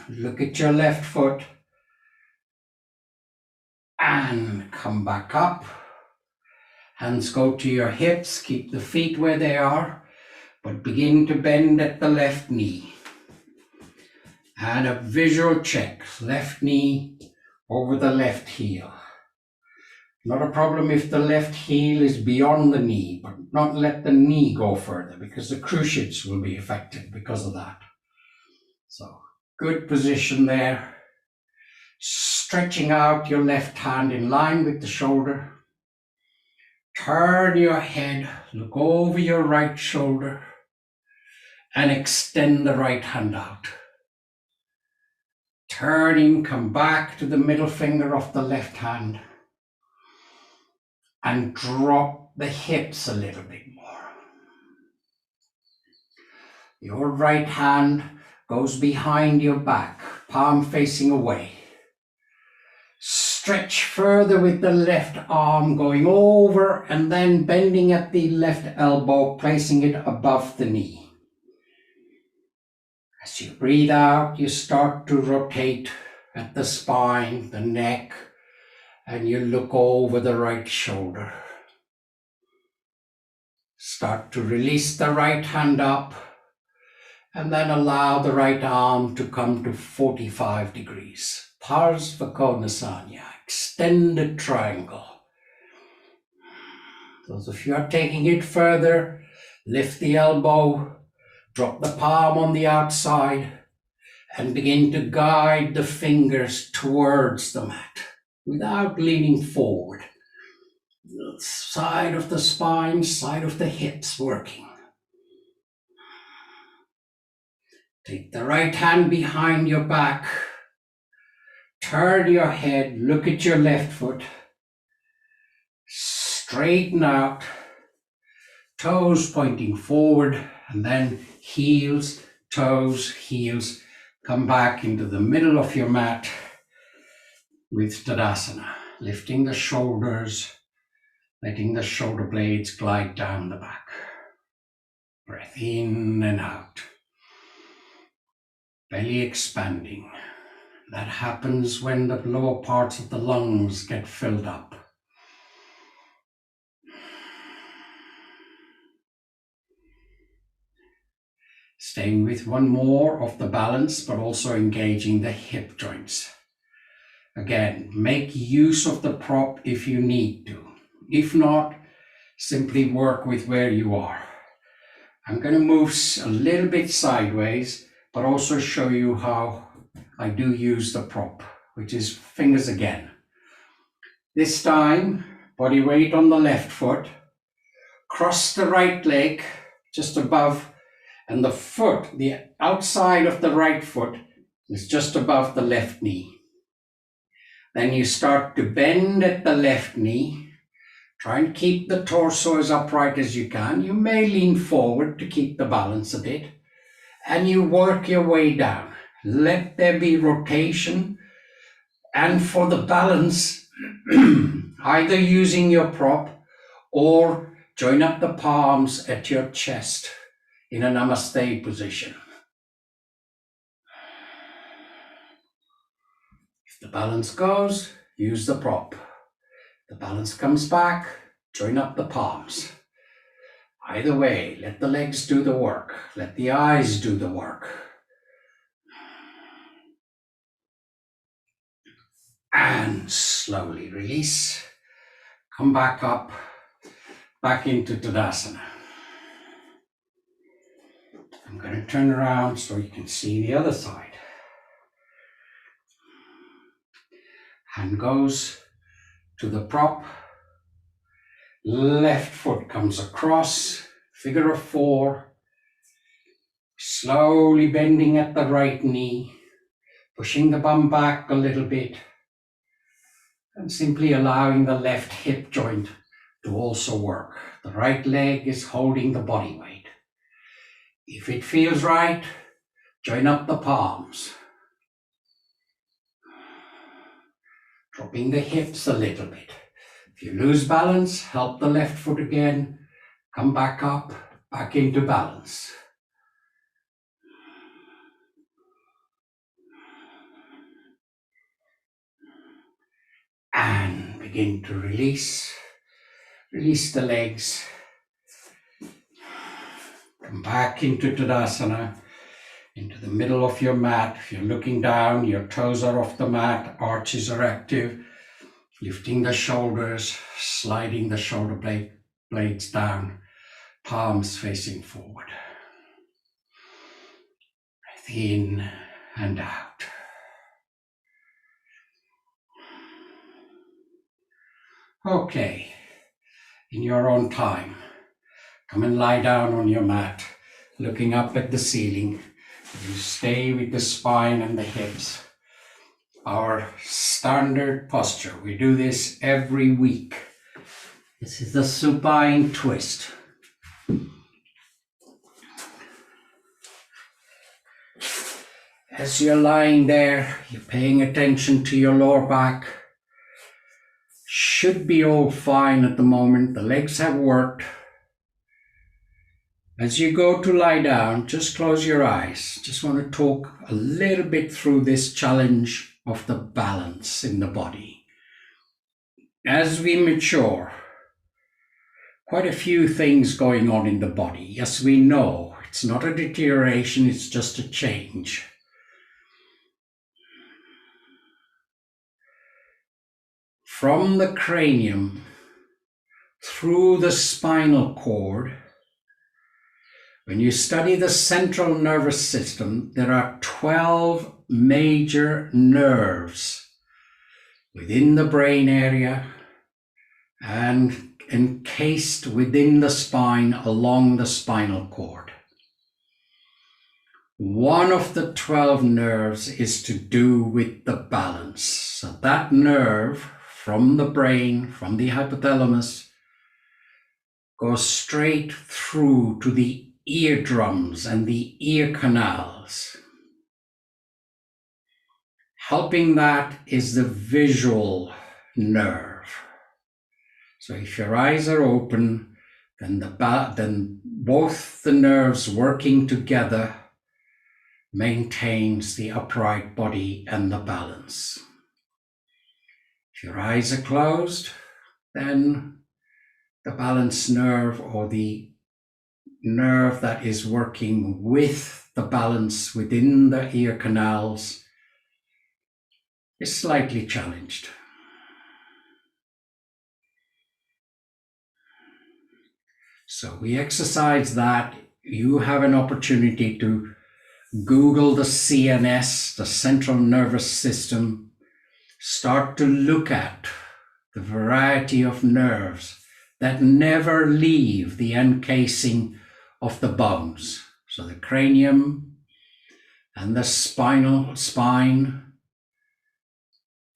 Speaker 1: Look at your left foot. And come back up. Hands go to your hips, keep the feet where they are, but begin to bend at the left knee. And a visual check, left knee over the left heel. Not a problem if the left heel is beyond the knee, but not let the knee go further because the cruciates will be affected because of that. So, good position there. Stretching out your left hand in line with the shoulder. Turn your head, look over your right shoulder, and extend the right hand out. Turning, come back to the middle finger of the left hand, and drop the hips a little bit more. Your right hand goes behind your back, palm facing away. Stretch further with the left arm going over and then bending at the left elbow, placing it above the knee. As you breathe out, you start to rotate at the spine, the neck, and you look over the right shoulder. Start to release the right hand up and then allow the right arm to come to 45 degrees. Parsvakonasana, extended triangle. Those of you are taking it further, lift the elbow, drop the palm on the outside, and begin to guide the fingers towards the mat without leaning forward. Side of the spine, side of the hips working. Take the right hand behind your back. Turn your head, look at your left foot. Straighten out, toes pointing forward, and then heels, toes, heels. Come back into the middle of your mat with Tadasana, lifting the shoulders, letting the shoulder blades glide down the back. Breath in and out. Belly expanding. That happens when the lower parts of the lungs get filled up. Staying with one more of the balance, but also engaging the hip joints. Again, make use of the prop if you need to. If not, simply work with where you are. I'm going to move a little bit sideways, but also show you how I do use the prop, which is fingers again. This time, body weight on the left foot, cross the right leg just above, and the foot, the outside of the right foot, is just above the left knee. Then you start to bend at the left knee. Try and keep the torso as upright as you can. You may lean forward to keep the balance a bit. And you work your way down. Let there be rotation. And for the balance, either using your prop or join up the palms at your chest in a namaste position. If the balance goes, use the prop. The balance comes back, join up the palms. Either way, let the legs do the work. Let the eyes do the work. And slowly release. Come back up, back into Tadasana. I'm going to turn around so you can see the other side. Hand goes to the prop. Left foot comes across, figure of four. Slowly bending at the right knee, pushing the bum back a little bit, and simply allowing the left hip joint to also work. The right leg is holding the body weight. If it feels right, join up the palms. Dropping the hips a little bit. If you lose balance, help the left foot again. Come back up, back into balance. And begin to release. Release the legs. Come back into Tadasana, into the middle of your mat. If you're looking down, your toes are off the mat, arches are active. Lifting the shoulders, sliding the shoulder blades down, palms facing forward. Breath in and out. Okay, in your own time, come and lie down on your mat, looking up at the ceiling. You stay with the spine and the hips. Our standard posture. We do this every week. This is the supine twist. As you're lying there, you're paying attention to your lower back. Should be all fine at the moment. The legs have worked. As you go to lie down, just close your eyes. Just want to talk a little bit through this challenge of the balance in the body. As we mature, quite a few things going on in the body. Yes, we know it's not a deterioration, it's just a change. From the cranium through the spinal cord, when you study the central nervous system, there are 12 major nerves within the brain area and encased within the spine along the spinal cord. One of the 12 nerves is to do with the balance. So that nerve from the brain, from the hypothalamus, goes straight through to the eardrums and the ear canals. Helping that is the visual nerve. So if your eyes are open, then both the nerves working together maintains the upright body and the balance. If your eyes are closed, then the balance nerve, or the nerve that is working with the balance within the ear canals, is slightly challenged. So we exercise that. You have an opportunity to Google the CNS, the central nervous system. Start to look at the variety of nerves that never leave the encasing of the bones. So the cranium and the spine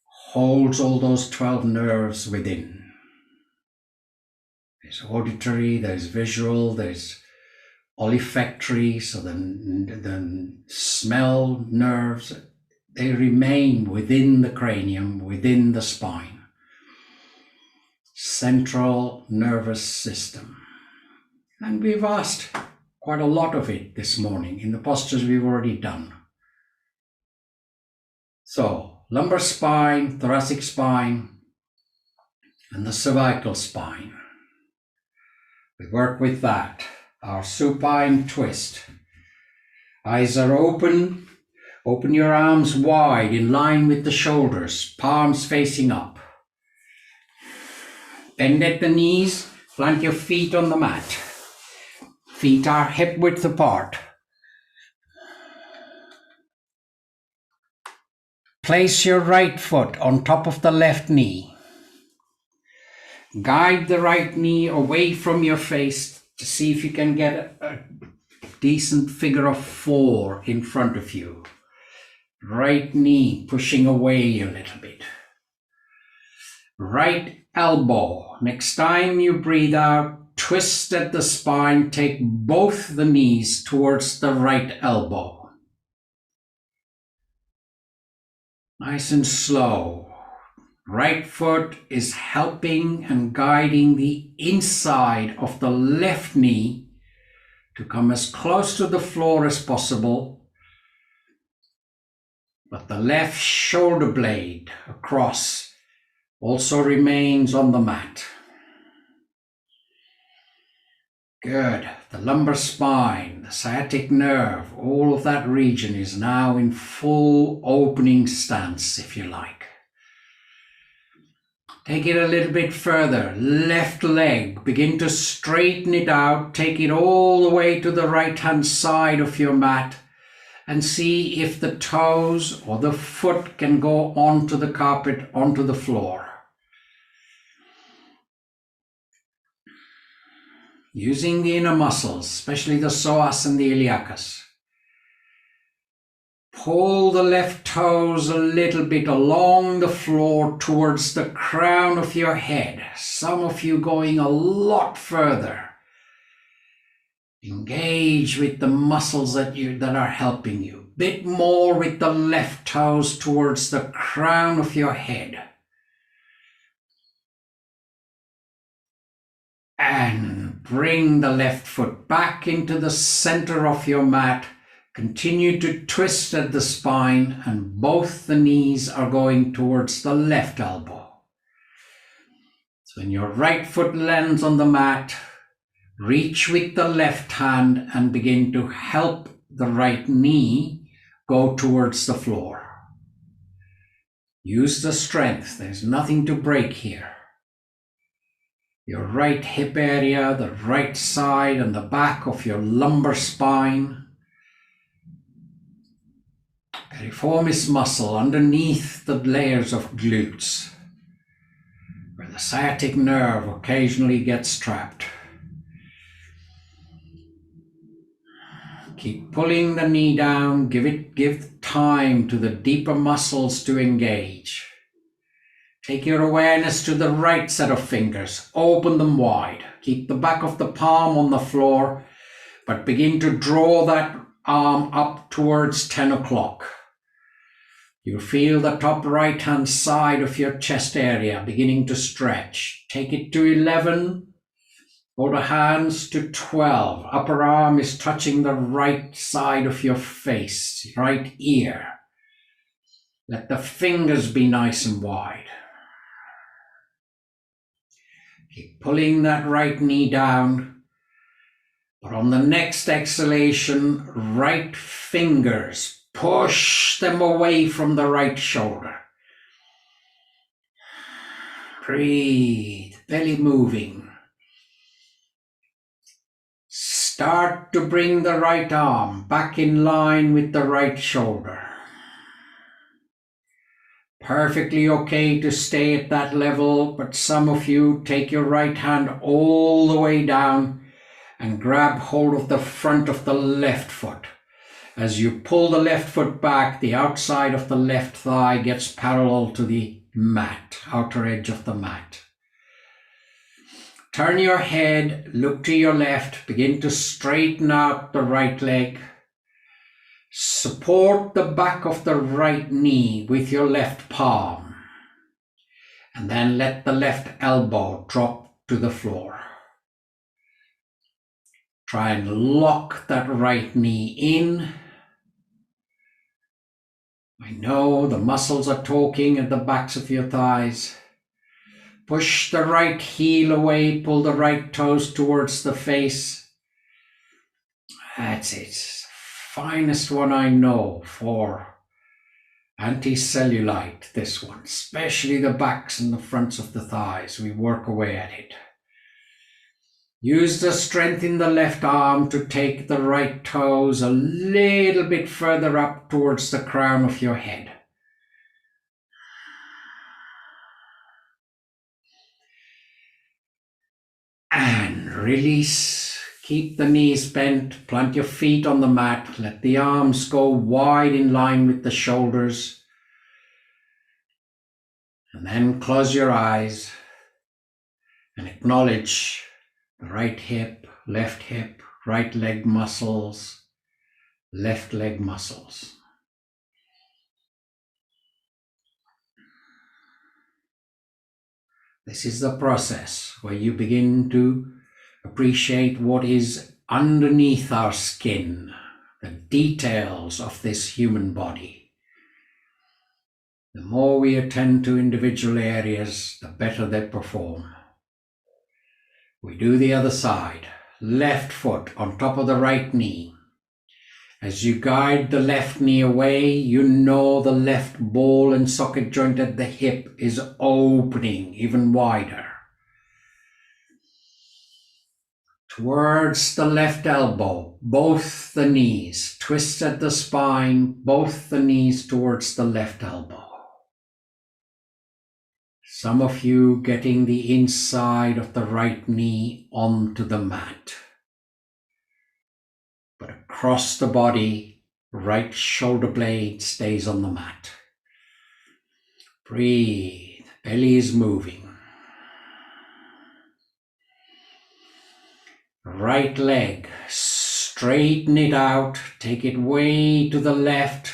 Speaker 1: holds all those 12 nerves within. There's auditory, there's visual, there's olfactory, so the smell nerves, they remain within the cranium, within the spine. Central nervous system. And we've asked quite a lot of it this morning in the postures we've already done. So, lumbar spine, thoracic spine, and the cervical spine. We work with that. Our supine twist. Eyes are open. Open your arms wide in line with the shoulders, palms facing up. Bend at the knees, plant your feet on the mat. Feet are hip width apart. Place your right foot on top of the left knee. Guide the right knee away from your face to see if you can get a decent figure of 4 in front of you. Right knee pushing away a little bit. Right elbow. Next time you breathe out, twist at the spine, take both the knees towards the right elbow. Nice and slow. Right foot is helping and guiding the inside of the left knee to come as close to the floor as possible, but the left shoulder blade across also remains on the mat. Good. The lumbar spine, the sciatic nerve, all of that region is now in full opening stance, if you like. Take it a little bit further. Left leg, begin to straighten it out. Take it all the way to the right-hand side of your mat and see if the toes or the foot can go onto the carpet, onto the floor. Using the inner muscles, especially the psoas and the iliacus. Pull the left toes a little bit along the floor towards the crown of your head. Some of you going a lot further. Engage with the muscles that are helping you. Bit more with the left toes towards the crown of your head. And bring the left foot back into the center of your mat. Continue to twist at the spine, and both the knees are going towards the left elbow. So when your right foot lands on the mat, reach with the left hand and begin to help the right knee go towards the floor. Use the strength. There's nothing to break here. Your right hip area, the right side and the back of your lumbar spine. Piriformis muscle underneath the layers of glutes, where the sciatic nerve occasionally gets trapped. Keep pulling the knee down. Give time to the deeper muscles to engage. Take your awareness to the right set of fingers. Open them wide. Keep the back of the palm on the floor, but begin to draw that arm up towards 10 o'clock. You feel the top right-hand side of your chest area beginning to stretch. Take it to 11. Hold the hands to 12. Upper arm is touching the right side of your face, right ear. Let the fingers be nice and wide. Keep pulling that right knee down. But on the next exhalation, right fingers, push them away from the right shoulder. Breathe, belly moving. Start to bring the right arm back in line with the right shoulder. Perfectly okay to stay at that level, but some of you take your right hand all the way down and grab hold of the front of the left foot. As you pull the left foot back, the outside of the left thigh gets parallel to the mat, outer edge of the mat. Turn your head, look to your left, begin to straighten out the right leg. Support the back of the right knee with your left palm. And then let the left elbow drop to the floor. Try and lock that right knee in. I know the muscles are talking at the backs of your thighs. Push the right heel away, pull the right toes towards the face. That's it. Finest one I know for anti-cellulite, this one. Especially the backs and the fronts of the thighs. We work away at it. Use the strength in the left arm to take the right toes a little bit further up towards the crown of your head. And release. Keep the knees bent. Plant your feet on the mat. Let the arms go wide in line with the shoulders. And then close your eyes and acknowledge the right hip, right leg muscles, left leg muscles. This is the process where you begin to appreciate what is underneath our skin, the details of this human body. The more we attend to individual areas, the better they perform. We do the other side, left foot on top of the right knee. As you guide the left knee away, you know the left ball and socket joint at the hip is opening even wider. Towards the left elbow, both the knees, twist at the spine, both the knees towards the left elbow. Some of you getting the inside of the right knee onto the mat. But across the body, right shoulder blade stays on the mat. Breathe, belly is moving. Right leg, straighten it out, take it way to the left.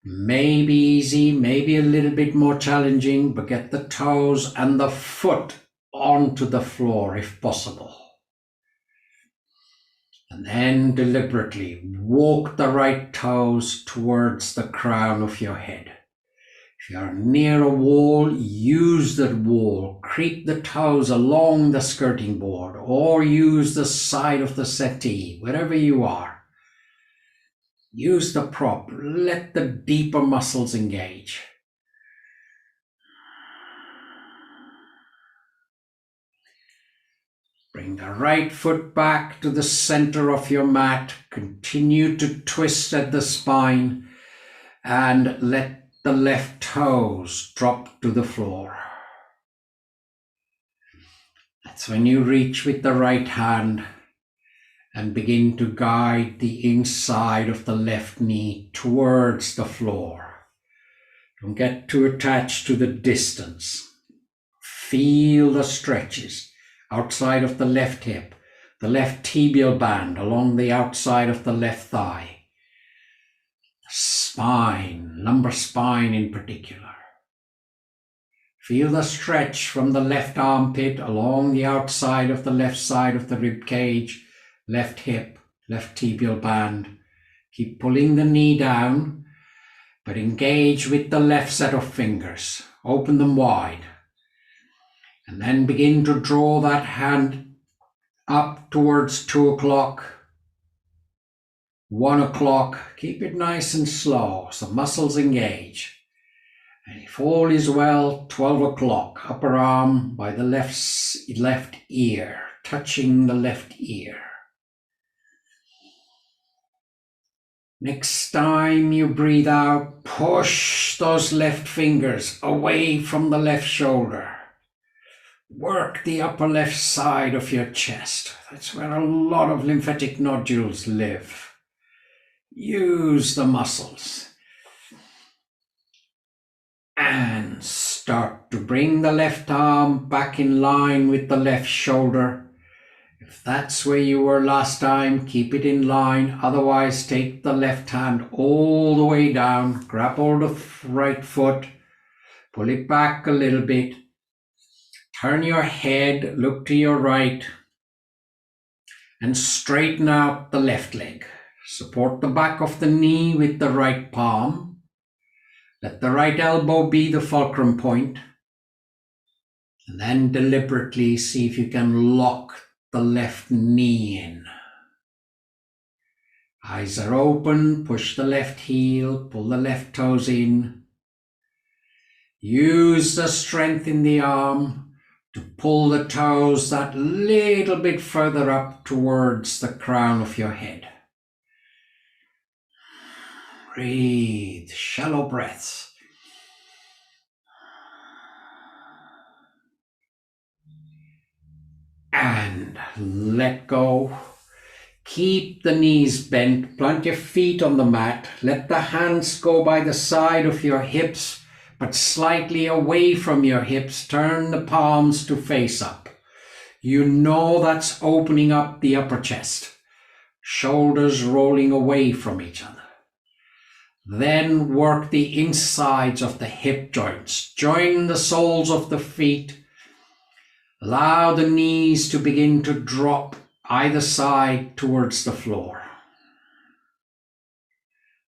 Speaker 1: Maybe easy, maybe a little bit more challenging, but get the toes and the foot onto the floor if possible. And then deliberately walk the right toes towards the crown of your head. If you are near a wall, use that wall. Creep the toes along the skirting board or use the side of the settee, wherever you are. Use the prop. Let the deeper muscles engage. Bring the right foot back to the center of your mat. Continue to twist at the spine and let the left toes drop to the floor. That's when you reach with the right hand and begin to guide the inside of the left knee towards the floor. Don't get too attached to the distance. Feel the stretches outside of the left hip, the left tibial band along the outside of the left thigh, spine, lumbar spine in particular. Feel the stretch from the left armpit along the outside of the left side of the rib cage, left hip, left tibial band. Keep pulling the knee down, but engage with the left set of fingers. Open them wide. And then begin to draw that hand up towards 2 o'clock, 1 o'clock. Keep it nice and slow so muscles engage. And if all is well, 12 o'clock, upper arm by the left ear, touching the left ear. Next time you breathe out, push those left fingers away from the left shoulder. Work the upper left side of your chest. That's where a lot of lymphatic nodules live. Use the muscles. And start to bring the left arm back in line with the left shoulder. If that's where you were last time, keep it in line. Otherwise, take the left hand all the way down. Grab hold of right foot. Pull it back a little bit. Turn your head, look to your right. And straighten out the left leg. Support the back of the knee with the right palm. Let the right elbow be the fulcrum point. And then deliberately see if you can lock the left knee in. Eyes are open, push the left heel, pull the left toes in. Use the strength in the arm to pull the toes that little bit further up towards the crown of your head. Breathe, shallow breaths. And let go. Keep the knees bent, plant your feet on the mat. Let the hands go by the side of your hips, but slightly away from your hips. Turn the palms to face up. You know that's opening up the upper chest. Shoulders rolling away from each other. Then work the insides of the hip joints. Join the soles of the feet. Allow the knees to begin to drop either side towards the floor.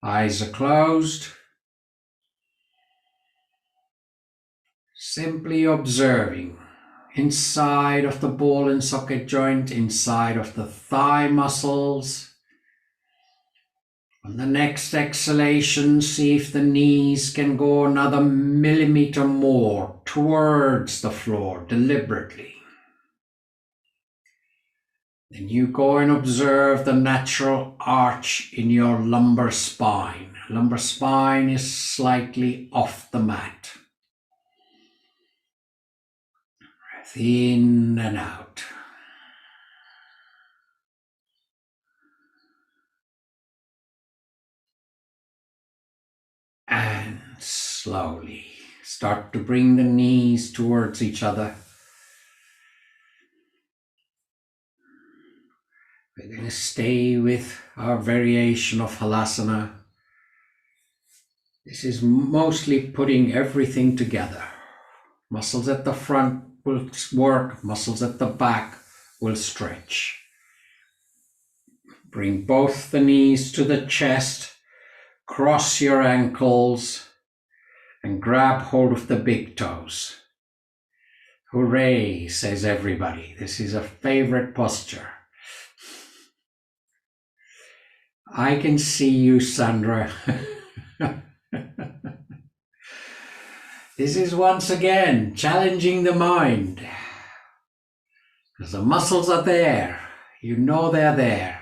Speaker 1: Eyes are closed. Simply observing inside of the ball and socket joint, inside of the thigh muscles. On the next exhalation, see if the knees can go another millimeter more towards the floor deliberately. Then you go and observe the natural arch in your lumbar spine. Lumbar spine is slightly off the mat. Breath in and out. And slowly start to bring the knees towards each other. We're going to stay with our variation of Halasana. This is mostly putting everything together. Muscles at the front will work, muscles at the back will stretch. Bring both the knees to the chest. Cross your ankles and grab hold of the big toes. Hooray, says everybody. This is a favorite posture. I can see you, Sandra. This is once again challenging the mind. Because the muscles are there. You know they're there.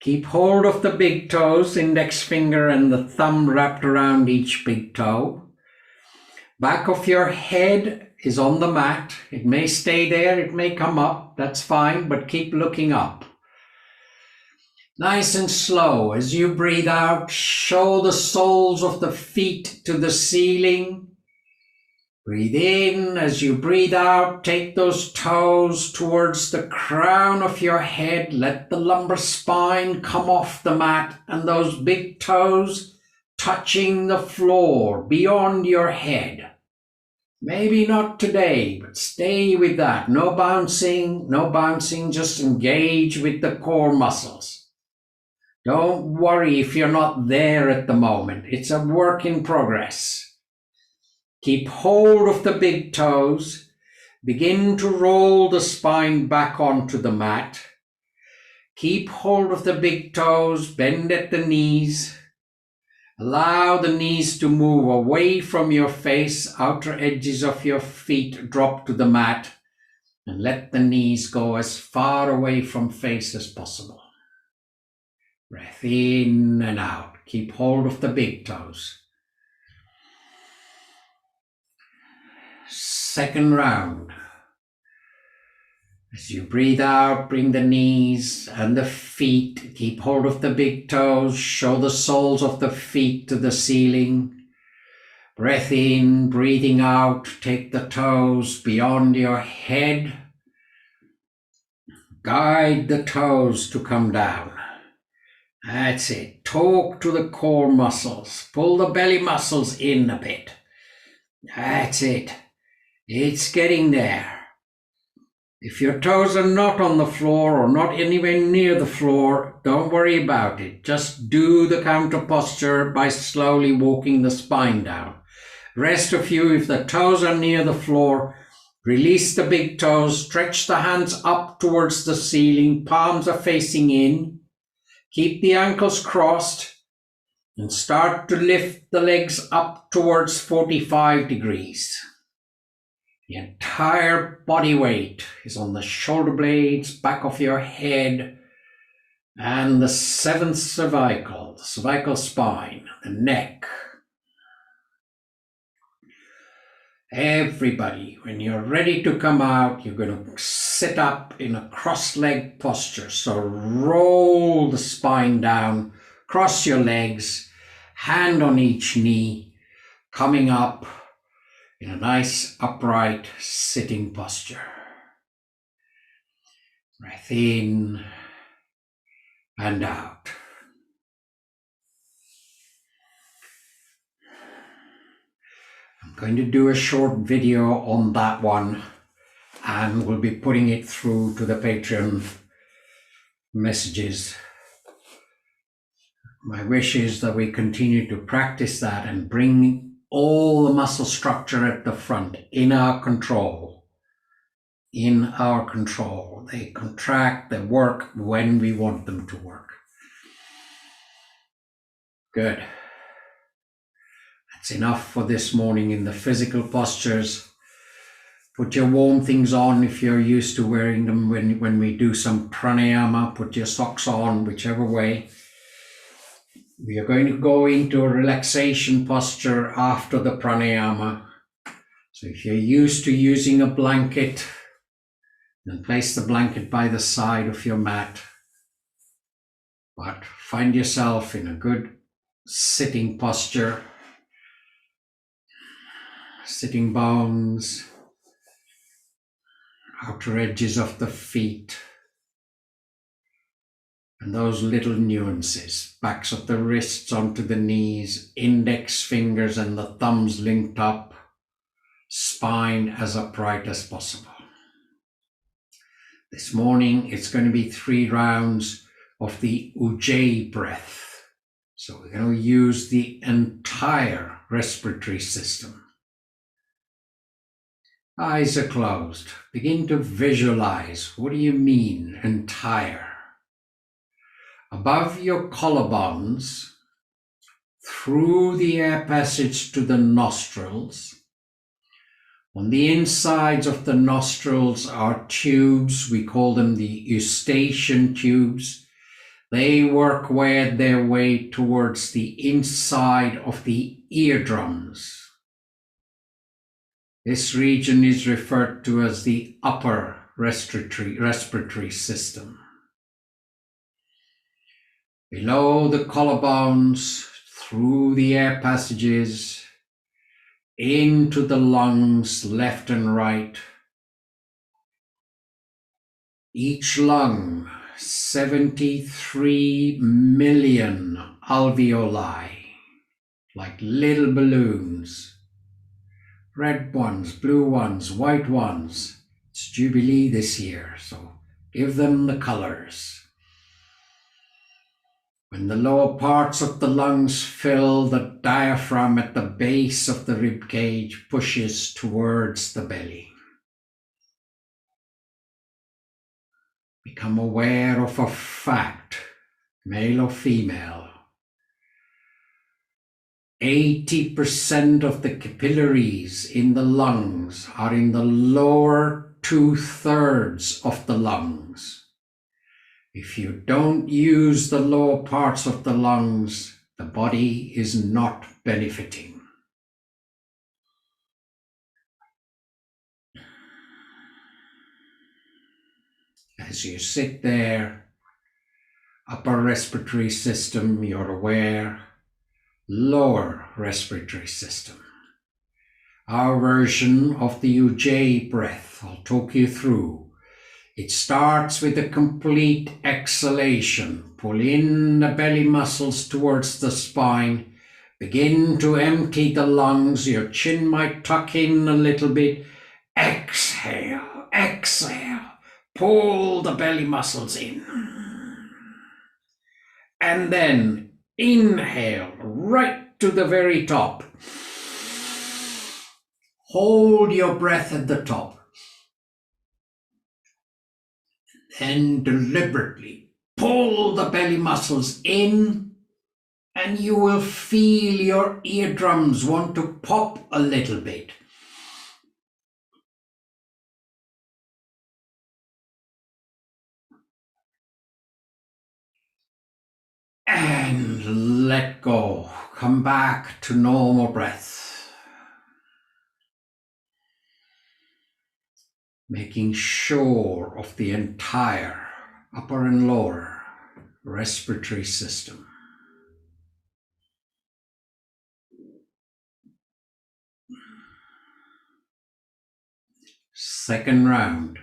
Speaker 1: Keep hold of the big toes, index finger and the thumb wrapped around each big toe. Back of your head is on the mat. It may stay there, it may come up, that's fine, but keep looking up. Nice and slow. As you breathe out, show the soles of the feet to the ceiling. Breathe in. As you breathe out, take those toes towards the crown of your head. Let the lumbar spine come off the mat and those big toes touching the floor beyond your head. Maybe not today, but stay with that. No bouncing, just engage with the core muscles. Don't worry if you're not there at the moment. It's a work in progress. Keep hold of the big toes. Begin to roll the spine back onto the mat. Keep hold of the big toes, bend at the knees. Allow the knees to move away from your face, outer edges of your feet drop to the mat, and let the knees go as far away from face as possible. Breath in and out. Keep hold of the big toes. Second round. As you breathe out, bring the knees and the feet. Keep hold of the big toes. Show the soles of the feet to the ceiling. Breath in, breathing out. Take the toes beyond your head. Guide the toes to come down. That's it. Talk to the core muscles. Pull the belly muscles in a bit. That's it. It's getting there. If your toes are not on the floor or not anywhere near the floor, don't worry about it. Just do the counter posture by slowly walking the spine down. Rest of you, if the toes are near the floor, release the big toes, stretch the hands up towards the ceiling, palms are facing in. Keep the ankles crossed and start to lift the legs up towards 45 degrees. The entire body weight is on the shoulder blades, back of your head, and the seventh cervical, the cervical spine, the neck. Everybody, when you're ready to come out, you're going to sit up in a cross-leg posture. So roll the spine down, cross your legs, hand on each knee, coming up in a nice upright sitting posture. Breath in and out. I'm going to do a short video on that one, and we'll be putting it through to the Patreon messages. My wish is that we continue to practice that and bring all the muscle structure at the front in our control. In our control. They contract, they work when we want them to work. Good. That's enough for this morning in the physical postures. Put your warm things on if you're used to wearing them when we do some pranayama. Put your socks on, whichever way. We are going to go into a relaxation posture after the pranayama. So if you're used to using a blanket, then place the blanket by the side of your mat. But find yourself in a good sitting posture. Sitting bones, outer edges of the feet, and those little nuances, backs of the wrists onto the knees, index fingers and the thumbs linked up, spine as upright as possible. This morning it's going to be 3 rounds of the Ujjayi breath. So we're going to use the entire respiratory system. Eyes are closed. Begin to visualize. What do you mean, entire? Above your collarbones, through the air passage to the nostrils. On the insides of the nostrils are tubes. We call them the eustachian tubes. They work their way towards the inside of the eardrums. This region is referred to as the upper respiratory system. below the collarbones, through the air passages, into the lungs, left and right. Each lung, 73 million alveoli, like little balloons. Red ones, blue ones, white ones. It's Jubilee this year, so give them the colors. When the lower parts of the lungs fill, the diaphragm at the base of the rib cage pushes towards the belly. Become aware of a fact, male or female. 80% of the capillaries in the lungs are in the lower 2/3 of the lungs. If you don't use the lower parts of the lungs, the body is not benefiting. As you sit there, upper respiratory system, you're aware, lower respiratory system. Our version of the Ujjayi breath, I'll talk you through. It starts with a complete exhalation. Pull in the belly muscles towards the spine. Begin to empty the lungs. Your chin might tuck in a little bit. Exhale, exhale. Pull the belly muscles in. And then inhale right to the very top. Hold your breath at the top. Then deliberately pull the belly muscles in, and you will feel your eardrums want to pop a little bit. And let go. Come back to normal breath. Making sure of the entire upper and lower respiratory system. Second round.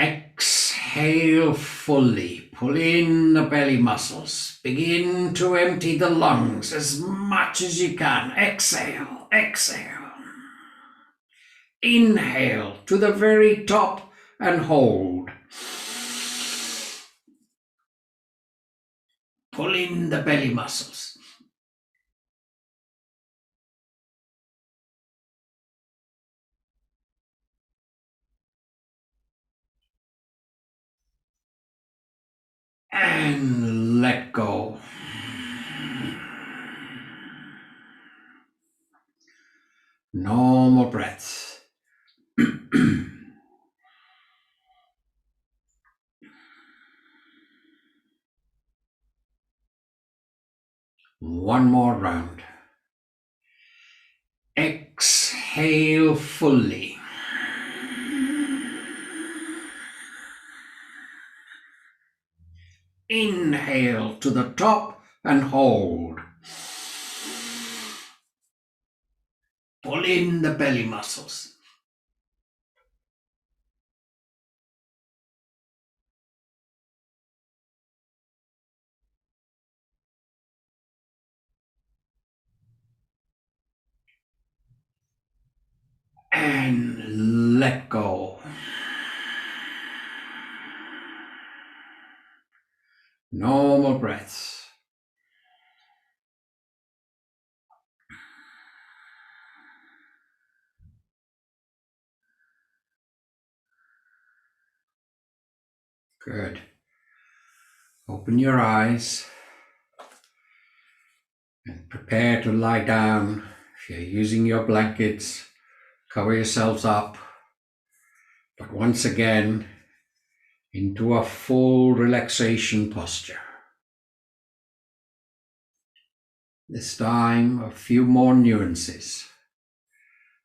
Speaker 1: Exhale fully. Pull in the belly muscles. Begin to empty the lungs as much as you can. Exhale, exhale. Inhale to the very top and hold. Pull in the belly muscles. And let go. Normal breath. One more round. Exhale fully. Inhale to the top and hold. Pull in the belly muscles. And let go. Normal breaths. Good. Open your eyes and prepare to lie down. If you're using your blankets, cover yourselves up. But once again, into a full relaxation posture. This time, a few more nuances.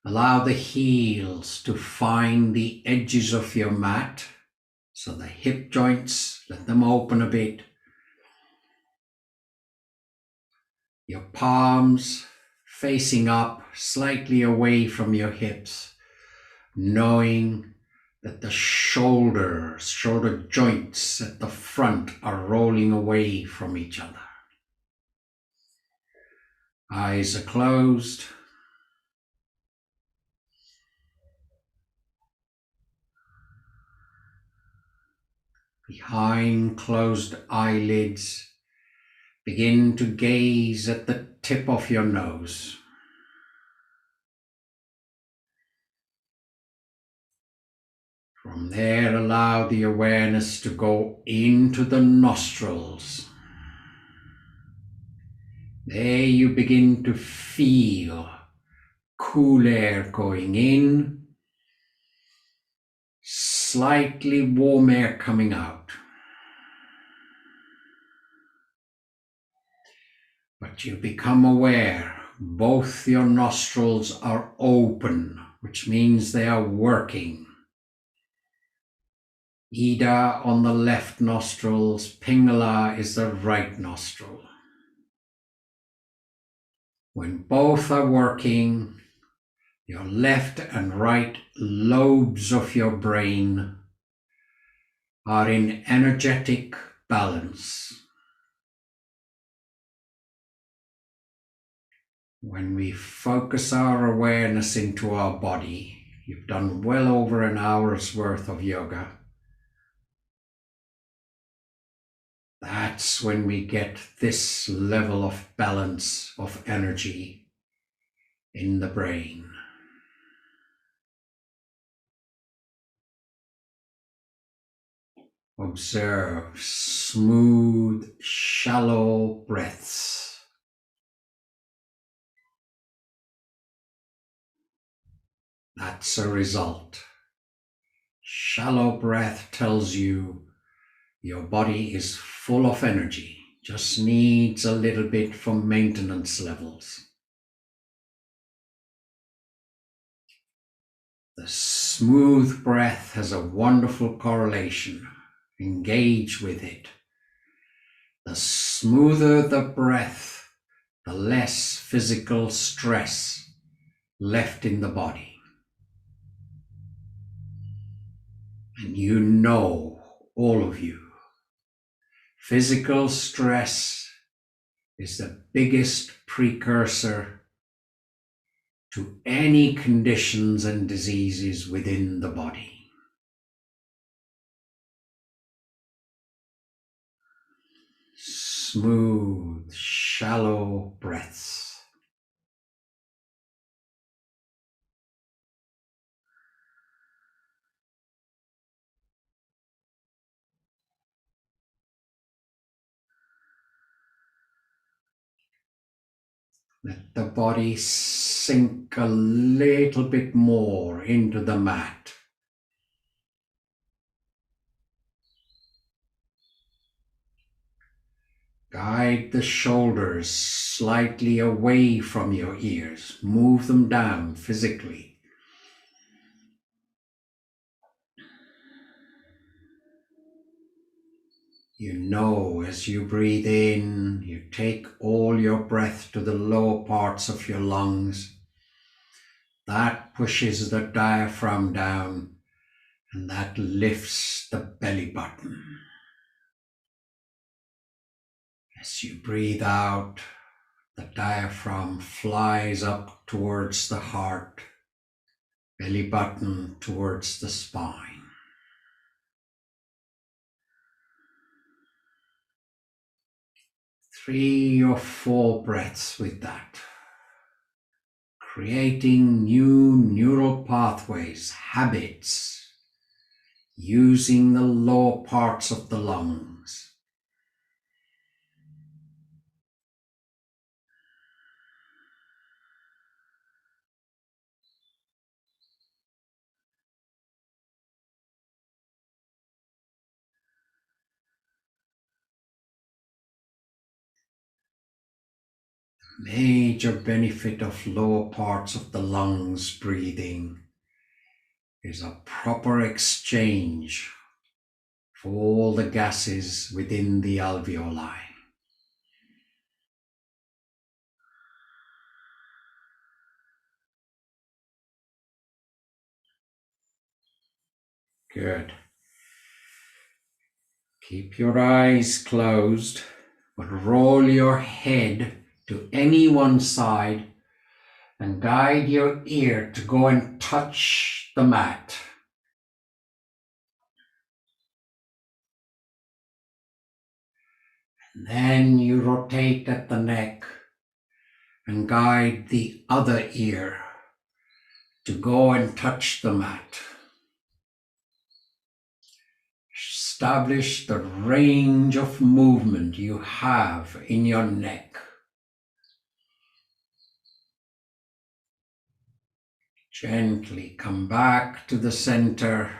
Speaker 1: Allow the heels to find the edges of your mat. So the hip joints, let them open a bit. Your palms facing up, slightly away from your hips, knowing that the shoulder joints at the front are rolling away from each other. Eyes are closed. Behind closed eyelids, begin to gaze at the tip of your nose. From there, allow the awareness to go into the nostrils. There you begin to feel cool air going in, slightly warm air coming out. But you become aware both your nostrils are open, which means they are working. Ida on the left nostrils, Pingala is the right nostril. When both are working, your left and right lobes of your brain are in energetic balance. When we focus our awareness into our body, you've done well over an hour's worth of yoga. That's when we get this level of balance of energy in the brain. Observe smooth, shallow breaths. That's a result. Shallow breath tells you your body is full of energy, just needs a little bit for maintenance levels. The smooth breath has a wonderful correlation. Engage with it. The smoother the breath, the less physical stress left in the body. And you know, all of you, physical stress is the biggest precursor to any conditions and diseases within the body. Smooth, shallow breaths. Let the body sink a little bit more into the mat. Guide the shoulders slightly away from your ears. Move them down physically. You know, as you breathe in, you take all your breath to the lower parts of your lungs. That pushes the diaphragm down, and that lifts the belly button. As you breathe out, the diaphragm flies up towards the heart, belly button towards the spine. 3 or 4 breaths with that, creating new neural pathways, habits, using the lower parts of the lungs. Major benefit of lower parts of the lungs breathing is a proper exchange for all the gases within the alveoli. Good. Keep your eyes closed, but roll your head to any one side and guide your ear to go and touch the mat. And then you rotate at the neck and guide the other ear to go and touch the mat. Establish the range of movement you have in your neck. Gently come back to the center.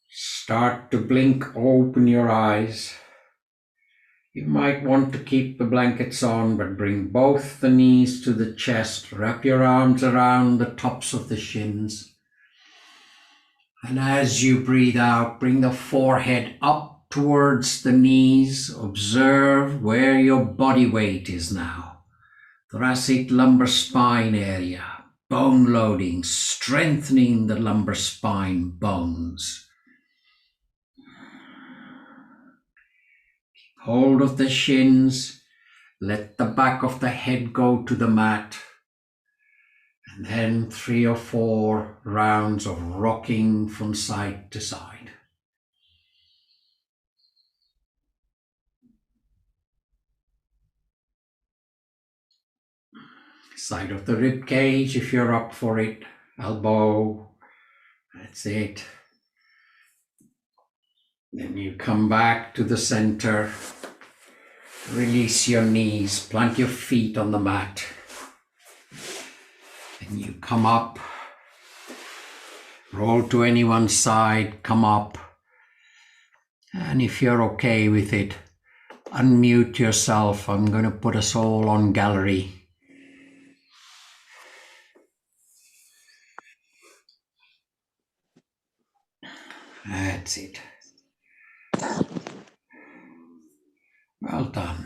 Speaker 1: Start to blink open your eyes. You might want to keep the blankets on, but bring both the knees to the chest. Wrap your arms around the tops of the shins. And as you breathe out, bring the forehead up towards the knees. Observe where your body weight is now. Thoracic lumbar spine area. Bone loading, strengthening the lumbar spine bones. Keep hold of the shins. Let the back of the head go to the mat. And then 3 or 4 rounds of rocking from side to side. Side of the rib cage if you're up for it. Elbow. That's it. Then you come back to the center. Release your knees. Plant your feet on the mat. And you come up. Roll to any one side. Come up. And if you're okay with it, unmute yourself. I'm going to put us all on gallery. That's it. Well done.